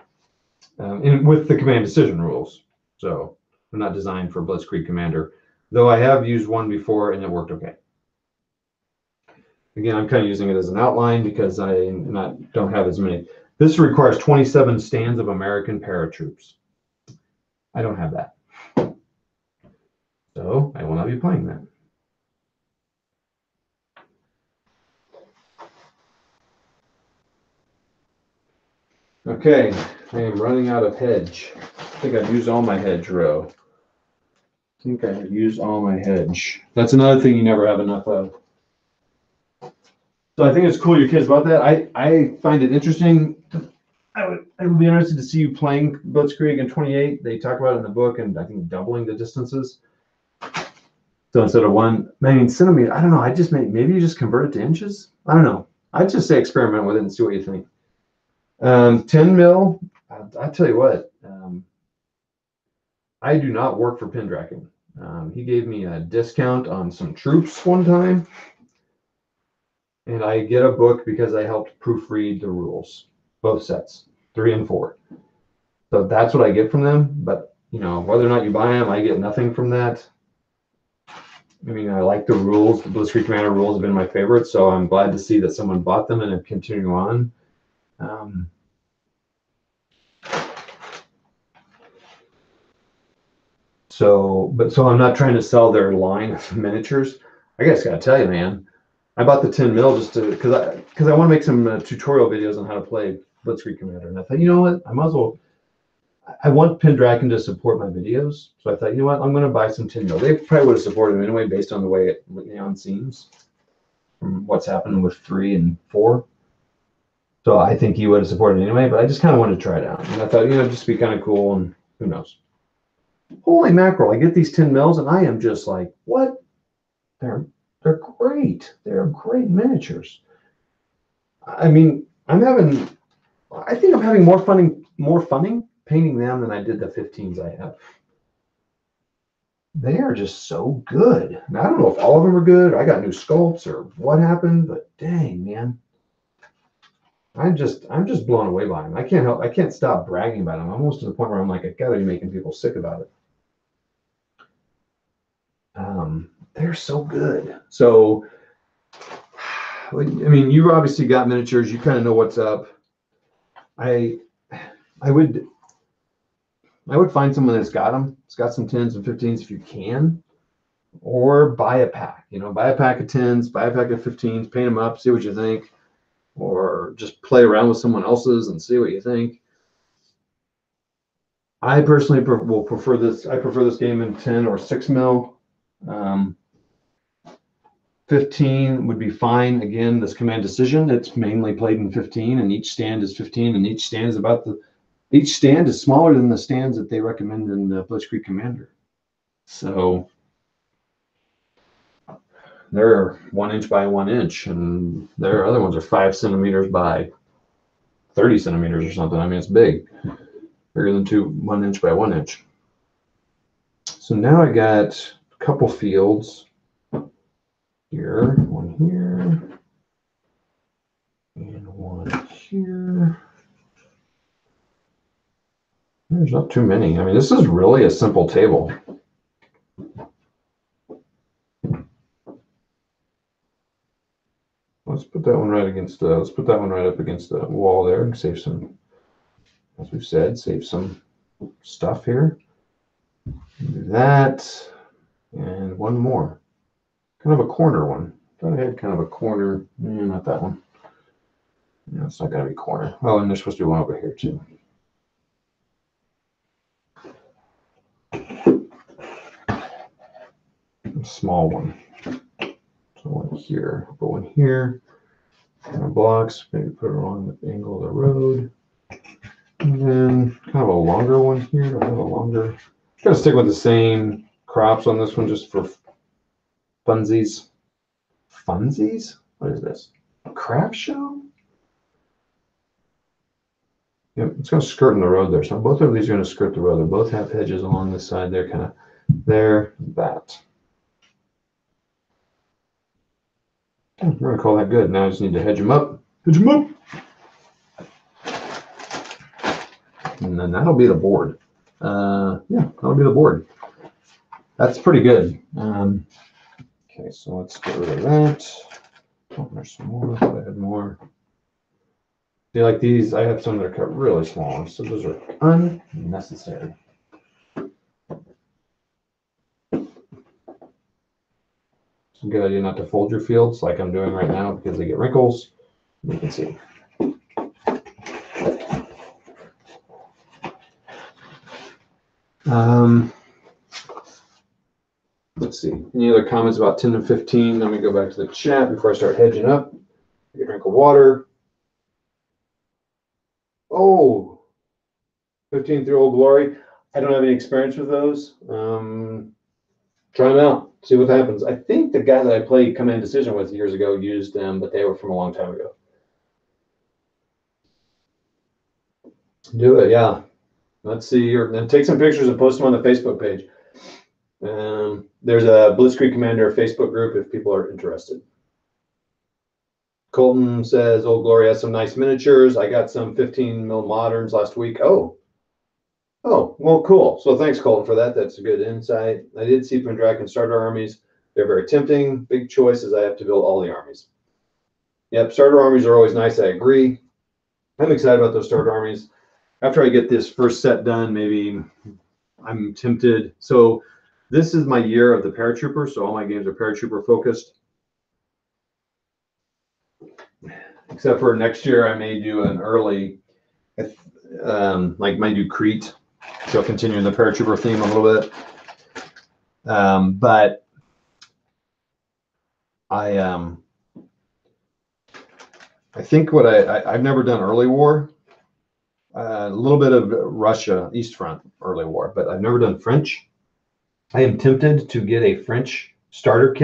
And with the Command Decision rules. So they're not designed for Blitzkrieg Commander. Though I have used one before and it worked okay. Again, I'm kind of using it as an outline because I don't have as many. This requires 27 stands of American paratroops. I don't have that. So I will not be playing that. Okay, I am running out of hedge. I think I've used all my hedge row. That's another thing you never have enough of. So I think it's cool your kids about that. I find it interesting I would be interested to see you playing Blitzkrieg in 28. They talk about it in the book, and I think doubling the distances. So instead of 1 centimeter, I don't know. I just maybe you just convert it to inches. I don't know. I'd just say experiment with it and see what you think. 10 mil. I tell you what. I do not work for Pendragon. He gave me a discount on some troops one time, and I get a book because I helped proofread the rules, both sets, 3 and 4. So that's what I get from them. But you know, whether or not you buy them, I get nothing from that. I mean, I like the rules. The Blitzkrieg Commander rules have been my favorite, so I'm glad to see that someone bought them and continue on. So I'm not trying to sell their line of miniatures. I guess I gotta tell you, man, I bought the 10 mil just to because I want to make some tutorial videos on how to play Blitzkrieg Commander, and I thought, you know what, I might as well. I want Pendragon to support my videos, so I thought, you know what, I'm going to buy some 10 mil. They probably would have supported them anyway, based on the way Neon seems from what's happened with 3 and 4. So I think he would have supported it anyway, but I just kind of wanted to try it out, and I thought, you know, just be kind of cool, and who knows. Holy mackerel! I get these 10 mils, and I am just like, what? They're great. They're great miniatures. I mean, I think I'm having more fun painting them than I did the 15s I have. They are just so good. Now, I don't know if all of them are good. I got new sculpts or what happened, but dang, man. I'm just blown away by them. I can't stop bragging about them. I'm almost to the point where I'm like, I gotta be making people sick about it. They're so good. So, I mean, you've obviously got miniatures. You kind of know what's up. I would find someone that's got them. It's got some 10s and 15s if you can, or buy a pack. You know, buy a pack of 10s, buy a pack of 15s, paint them up, see what you think, or just play around with someone else's and see what you think. I personally will prefer this. I prefer this game in 10 or 6 mil. 15 would be fine. Again, this command decision, it's mainly played in 15, and each stand is 15, and each stand is smaller than the stands that they recommend in the Blitzkrieg Commander. So they're 1 inch by 1 inch, and their other ones are 5 centimeters by 30 centimeters or something. I mean, it's big, bigger than 1 inch by 1 inch. So now I got a couple fields here, one here, and one here. There's not too many. I mean, this is really a simple table. Let's put that one right against the, let's put that one right up against the wall there and save some, as we've said, save some stuff here. Do that, and one more. Kind of a corner one. Thought I had kind of a corner. Not that one. No, it's not going to be corner. Oh, and there's supposed to be one over here too. A small one. So one here. Put one here. Kind of blocks. Maybe put it along the angle of the road. And then kind of a longer one here. Do I have a longer? Gonna stick with the same crops on this one just for funsies. Funsies? What is this? A craft show? Yep, it's going to skirt in the road there. So both of these are going to skirt the road. They both have hedges along this side. They're kind of there, that. Okay, we're going to call that good. Now I just need to hedge them up. Hedge them up. And then that'll be the board. Yeah, that'll be the board. That's pretty good. Okay, so let's get rid of that. Oh, there's some more. I thought I had more. See, like these, I have some that are cut really small, so those are unnecessary. It's a good idea not to fold your fields like I'm doing right now because they get wrinkles. You can see. Let's see. Any other comments about 10 and 15? Let me go back to the chat before I start hedging up. Take a drink of water. Oh, 15th year old glory. I don't have any experience with those. Try them out, see what happens. I think the guy that I played Command Decision with years ago used them, but they were from a long time ago. Do it, yeah. Let's see, and take some pictures and post them on the Facebook page. There's a Blitzkrieg Commander Facebook group if people are interested. Colton says, Old Glory has some nice miniatures. I got some 15 mil moderns last week. Oh, well, cool. So thanks, Colton, for that. That's a good insight. I did see Pendragon starter armies. They're very tempting. Big choices. I have to build all the armies. Yep, starter armies are always nice. I agree. I'm excited about those starter armies. After I get this first set done, maybe I'm tempted. So this is my year of the paratrooper. So all my games are paratrooper focused. Except for next year, I may do an early, like might do Crete. So continuing the paratrooper theme a little bit. But I think what I've never done early war. A little bit of Russia, East Front early war, but I've never done French. I am tempted to get a French starter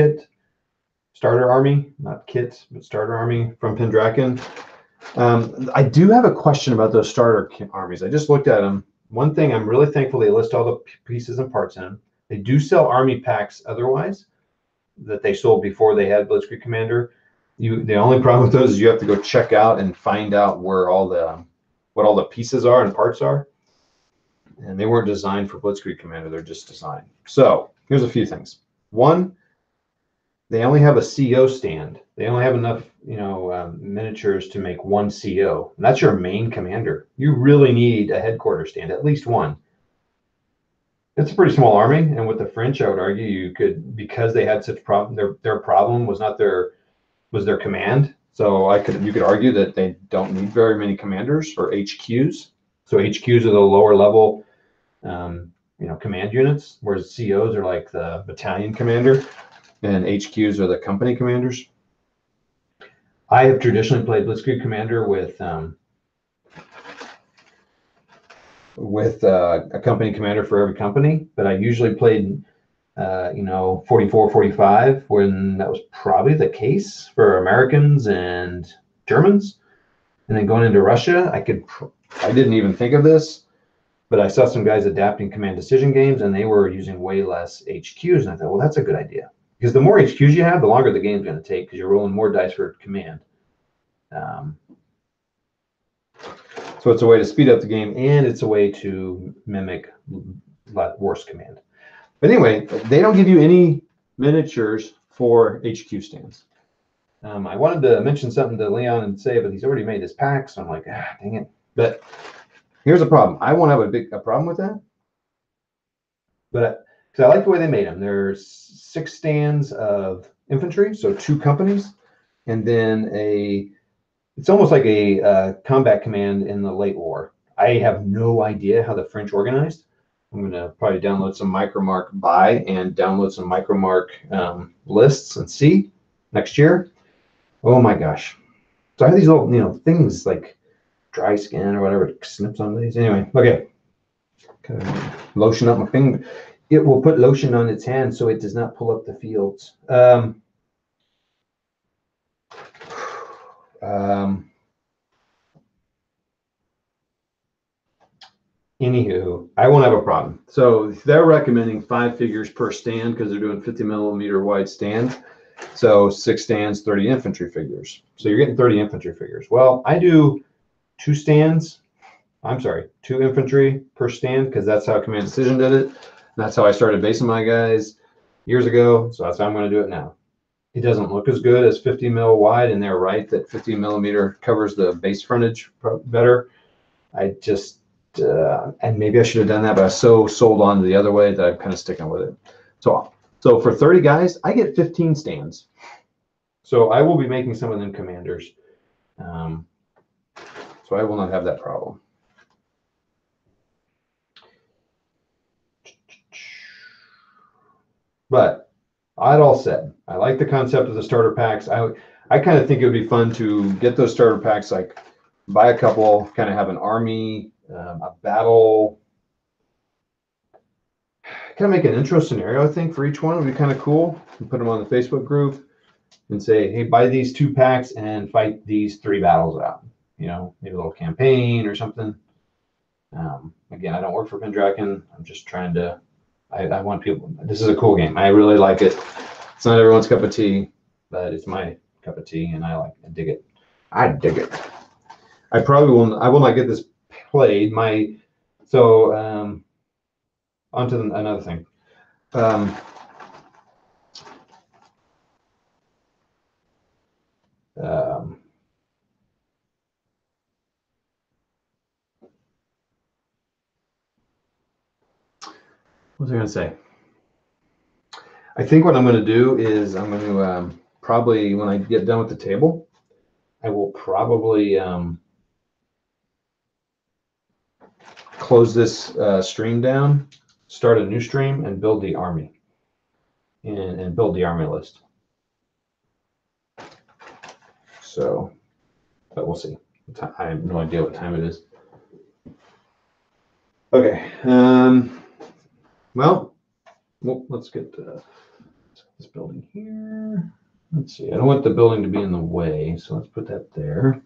army, not kit, but starter army from Pendragon. I do have a question about those starter armies. I just looked at them. One thing I'm really thankful they list all the pieces and parts in them. They do sell army packs otherwise that they sold before they had Blitzkrieg Commander. The only problem with those is you have to go check out and find out where what all the pieces are and parts are. And they weren't designed for Blitzkrieg Commander. They're just designed. So here's a few things. One, they only have a CO stand. They only have enough, miniatures to make one CO. And that's your main commander. You really need a headquarters stand, at least one. It's a pretty small army, and with the French, I would argue you could, because they had such problem. Their problem was not was their command. So you could argue that they don't need very many commanders or HQs. So HQs are the lower level, command units, whereas COs are like the battalion commander, and HQs are the company commanders. I have traditionally played Blitzkrieg Commander with a company commander for every company, but I usually played 44, 45 when that was probably the case for Americans and Germans. And then going into Russia, I didn't even think of this, but I saw some guys adapting command decision games and they were using way less HQs. And I thought, well, that's a good idea, because the more HQs you have, the longer the game's going to take, because you're rolling more dice for command. So it's a way to speed up the game, and it's a way to mimic worse command. But anyway, they don't give you any miniatures for HQ stands. I wanted to mention something to Leon and say, but he's already made his pack, so I'm like, dang it. But here's a problem. I won't have a problem with that. But because I like the way they made them. There's 6 stands of infantry, so 2 companies, and then it's almost like a combat command in the late war. I have no idea how the French organized. I'm going to probably download some Micromark and download some Micromark lists and see next year. Oh my gosh. So I have these little, things like dry skin or whatever, it snips on these. Anyway, okay. Lotion up my finger. It will put lotion on its hand so it does not pull up the fields. Anywho, I won't have a problem. So they're recommending 5 figures per stand because they're doing 50 millimeter wide stands. So 6 stands, 30 infantry figures. So you're getting 30 infantry figures. Well, I do 2 infantry per stand, because that's how Command Decision did it. And that's how I started basing my guys years ago. So that's how I'm going to do it now. It doesn't look as good as 50 mil wide, and they're right that 50 millimeter covers the base frontage better. I just, and maybe I should have done that, but I was so sold on the other way that I'm kind of sticking with it. So for 30 guys, I get 15 stands. So I will be making some of them commanders. So I will not have that problem. But that all said, I like the concept of the starter packs. I kind of think it would be fun to get those starter packs like buy a couple, kind of have an army, a battle, kind of make an intro scenario, I think, for each one would be kind of cool. And put them on the Facebook group and say, hey, buy these 2 packs and fight these 3 battles out. You know, maybe a little campaign or something. Again, I don't work for Pendragon. I'm just trying to, I want people, this is a cool game. I really like it. It's not everyone's cup of tea, but it's my cup of tea, and I dig it. I dig it. I will not get this played. On to another thing. What was I going to say? I think what I'm going to do is I'm going to probably, when I get done with the table, I will probably close this stream down, start a new stream, and build the army, and build the army list. So, but we'll see. I have no idea what time it is. Okay. Well, let's get this building here. Let's see. I don't want the building to be in the way, so let's put that there.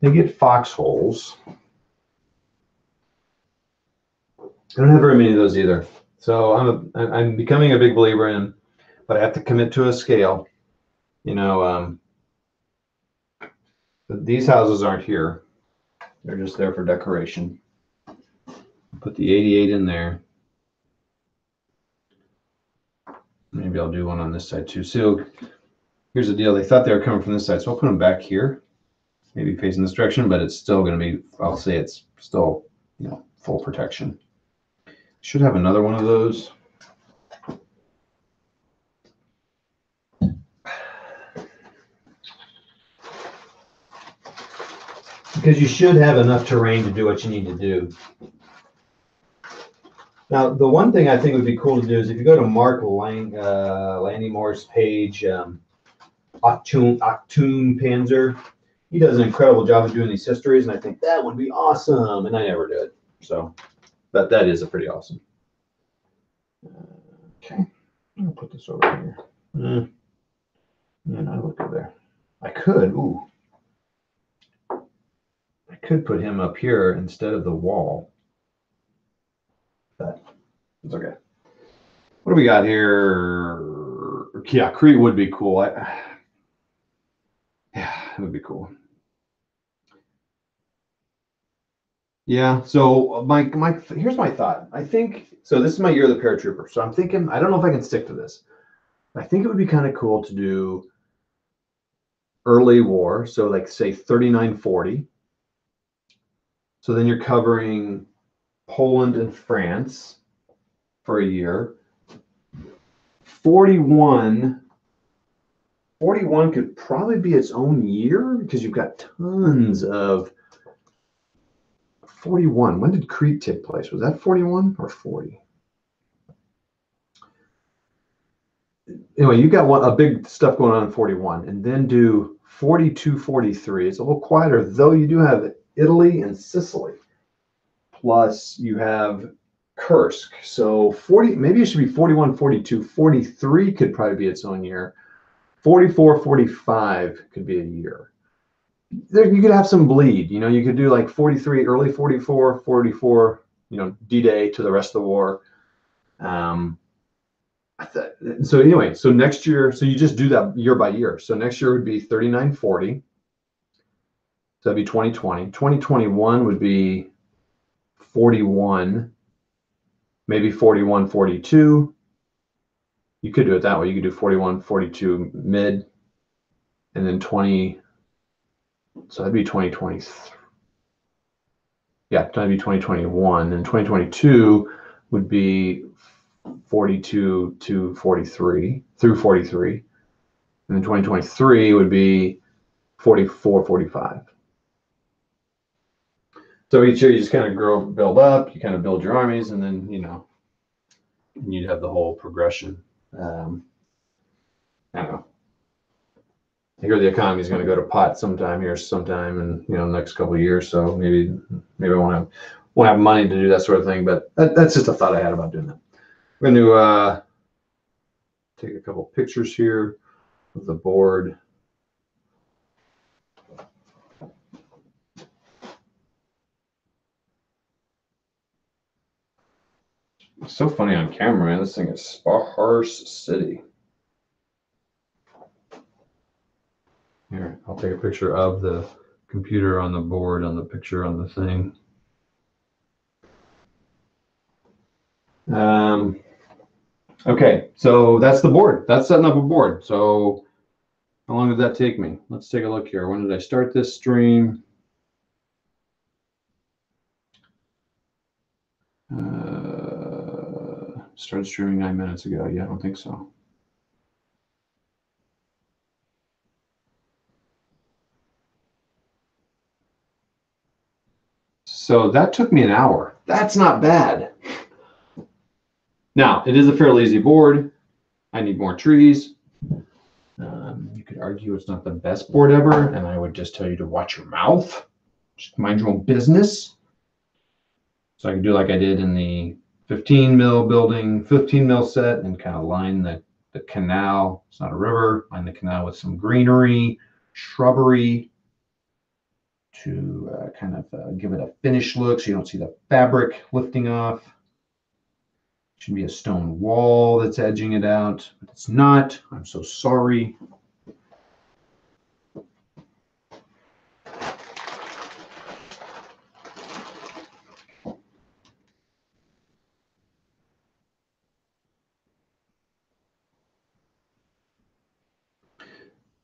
They get foxholes. I don't have very many of those either. So I'm becoming a big believer in, but I have to commit to a scale. You know, these houses aren't here. They're just there for decoration. Put the 88 in there. Maybe I'll do one on this side too. So here's the deal. They thought they were coming from this side, so I'll put them back here, maybe facing this direction, but it's still going to be, I'll say it's still, you know, full protection. Should have another one of those. Because you should have enough terrain to do what you need to do. Now, the one thing I think would be cool to do is if you go to Mark Landymoore's page, Achtung Panzer, he does an incredible job of doing these histories, and I think that would be awesome, and I never do it. So, but that is a pretty awesome. Okay, I'll put this over here. And I look over there. I could put him up here instead of the wall. But it's okay. What do we got here? Yeah, Crete would be cool. Yeah, it would be cool. Yeah, so here's my thought. I think, so this is my year of the paratrooper. So I'm thinking, I don't know if I can stick to this. I think it would be kind of cool to do early war. So like say 3940. So then you're covering Poland and France for a year. 41 could probably be its own year because you've got tons of 41. When did Crete take place? Was that 41 or 40? Anyway, you got a big stuff going on in 41, and then do 42, 43. It's a little quieter, though you do have Italy and Sicily. Plus you have Kursk. So 40, maybe it should be 41, 42. 43 could probably be its own year. 44, 45 could be a year. There, you could have some bleed. You know, you could do like 43, early 44, 44, you know, D-Day to the rest of the war. So anyway, so next year, so you just do that year by year. So next year would be 3940. So that'd be 2020. 2021 would be 41, maybe 41, 42. You could do it that way. You could do 41, 42 mid, and then 20. So that'd be 2020. Yeah, that'd be 2021. And 2022 would be 42 to 43 through 43. And then 2023 would be 44, 45. So each year you just kind of build up, you kind of build your armies, and then, you know, you'd have the whole progression. I don't know. I hear the economy is going to go to pot sometime in the next couple of years. So maybe I won't have money to do that sort of thing. But that's just a thought I had about doing that. I'm going to take a couple pictures here of the board. It's so funny on camera, man. This thing is sparse city. Here, I'll take a picture of the computer on the board, on the picture on the thing. Okay, so that's the board. That's setting up a board. So how long did that take me? Let's take a look here. When did I start this stream? Started streaming 9 minutes ago. Yeah, I don't think so. So that took me an hour. That's not bad. Now, it is a fairly easy board. I need more trees. You could argue it's not the best board ever, and I would just tell you to watch your mouth. Just mind your own business. So I can do like I did in the 15 mil building, 15 mil set, and kind of line the canal. It's not a river. Line the canal with some greenery, shrubbery to kind of give it a finished look so you don't see the fabric lifting off. Should be a stone wall that's edging it out, but it's not. I'm so sorry.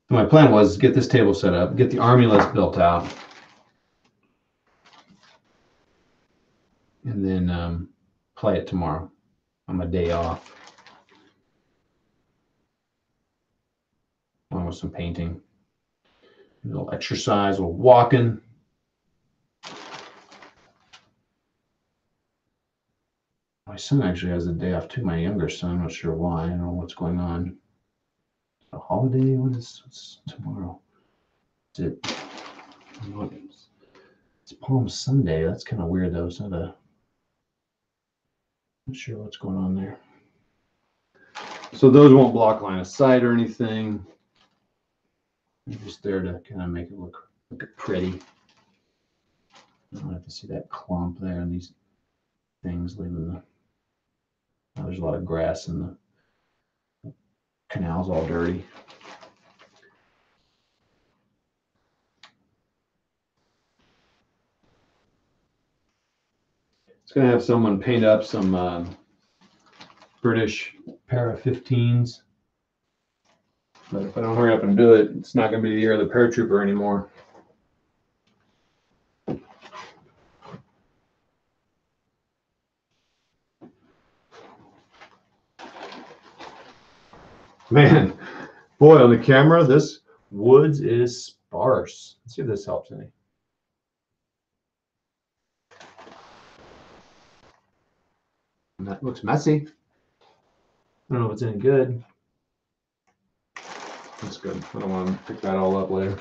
My plan was get this table set up, get the army list built out, and then play it tomorrow on my day off. Along with some painting, a little exercise, a little walking. My son actually has a day off too, my younger son. I'm not sure why. I don't know what's going on. A holiday? What's tomorrow? Is it? It's Palm Sunday. That's kind of weird though. It's not a. Not sure what's going on there. So those won't block line of sight or anything. They're just there to kind of make it look pretty. I don't have to see that clump there and these things leaving the. Oh, there's a lot of grass and the canal's all dirty. It's going to have someone paint up some British para 15s. But if I don't hurry up and do it, it's not going to be the year of the paratrooper anymore. Man, boy, on the camera, this woods is sparse. Let's see if this helps any. And that looks messy. I don't know if it's any good. That's good. I don't want to pick that all up later.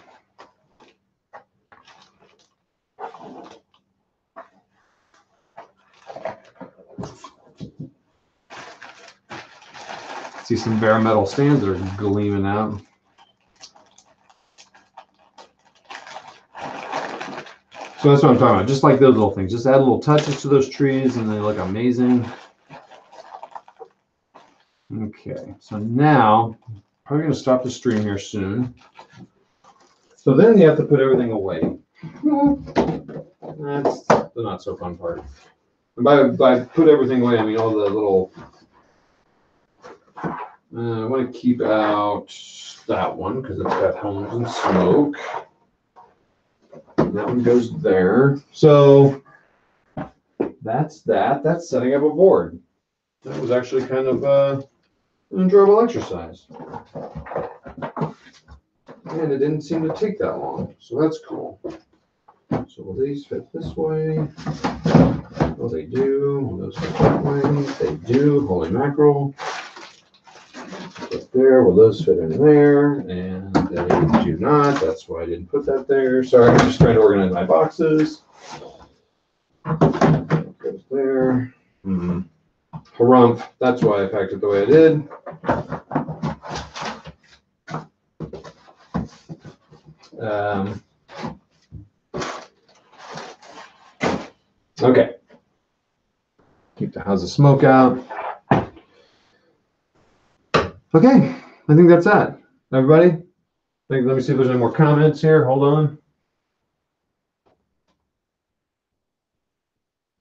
See some bare metal stands that are gleaming out. So that's what I'm talking about. Just like those little things. Just add little touches to those trees and they look amazing. Okay, so now probably going to stop the stream here soon. So then you have to put everything away. That's the not so fun part. And by put everything away, I mean all the little. I want to keep out that one because it's got homes and smoke. And that one goes there. So that's that. That's setting up a board. That was actually kind of an enjoyable exercise. And it didn't seem to take that long. So that's cool. So will these fit this way? Well, they do. Will those fit that way? They do. Holy mackerel. Up there. Will those fit in there? And They do not. That's why I didn't put that there. Sorry, I'm just trying to organize my boxes. That goes there. Harumph. That's why I packed it the way I did. Okay. Keep the house of smoke out. Okay, I think that's that. Everybody, let me see if there's any more comments here. Hold on.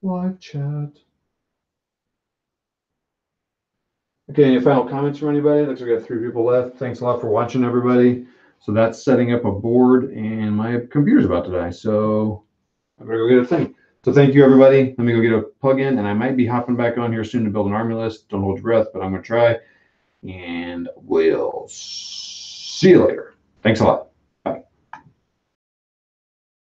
Live chat. Okay, any final comments from anybody? Looks like we got 3 people left. Thanks a lot for watching, everybody. So that's setting up a board, and my computer's about to die, so I better go get a thing. So thank you, everybody. Let me go get a plug in, and I might be hopping back on here soon to build an army list. Don't hold your breath, but I'm going to try, and we'll see you later. Thanks a lot.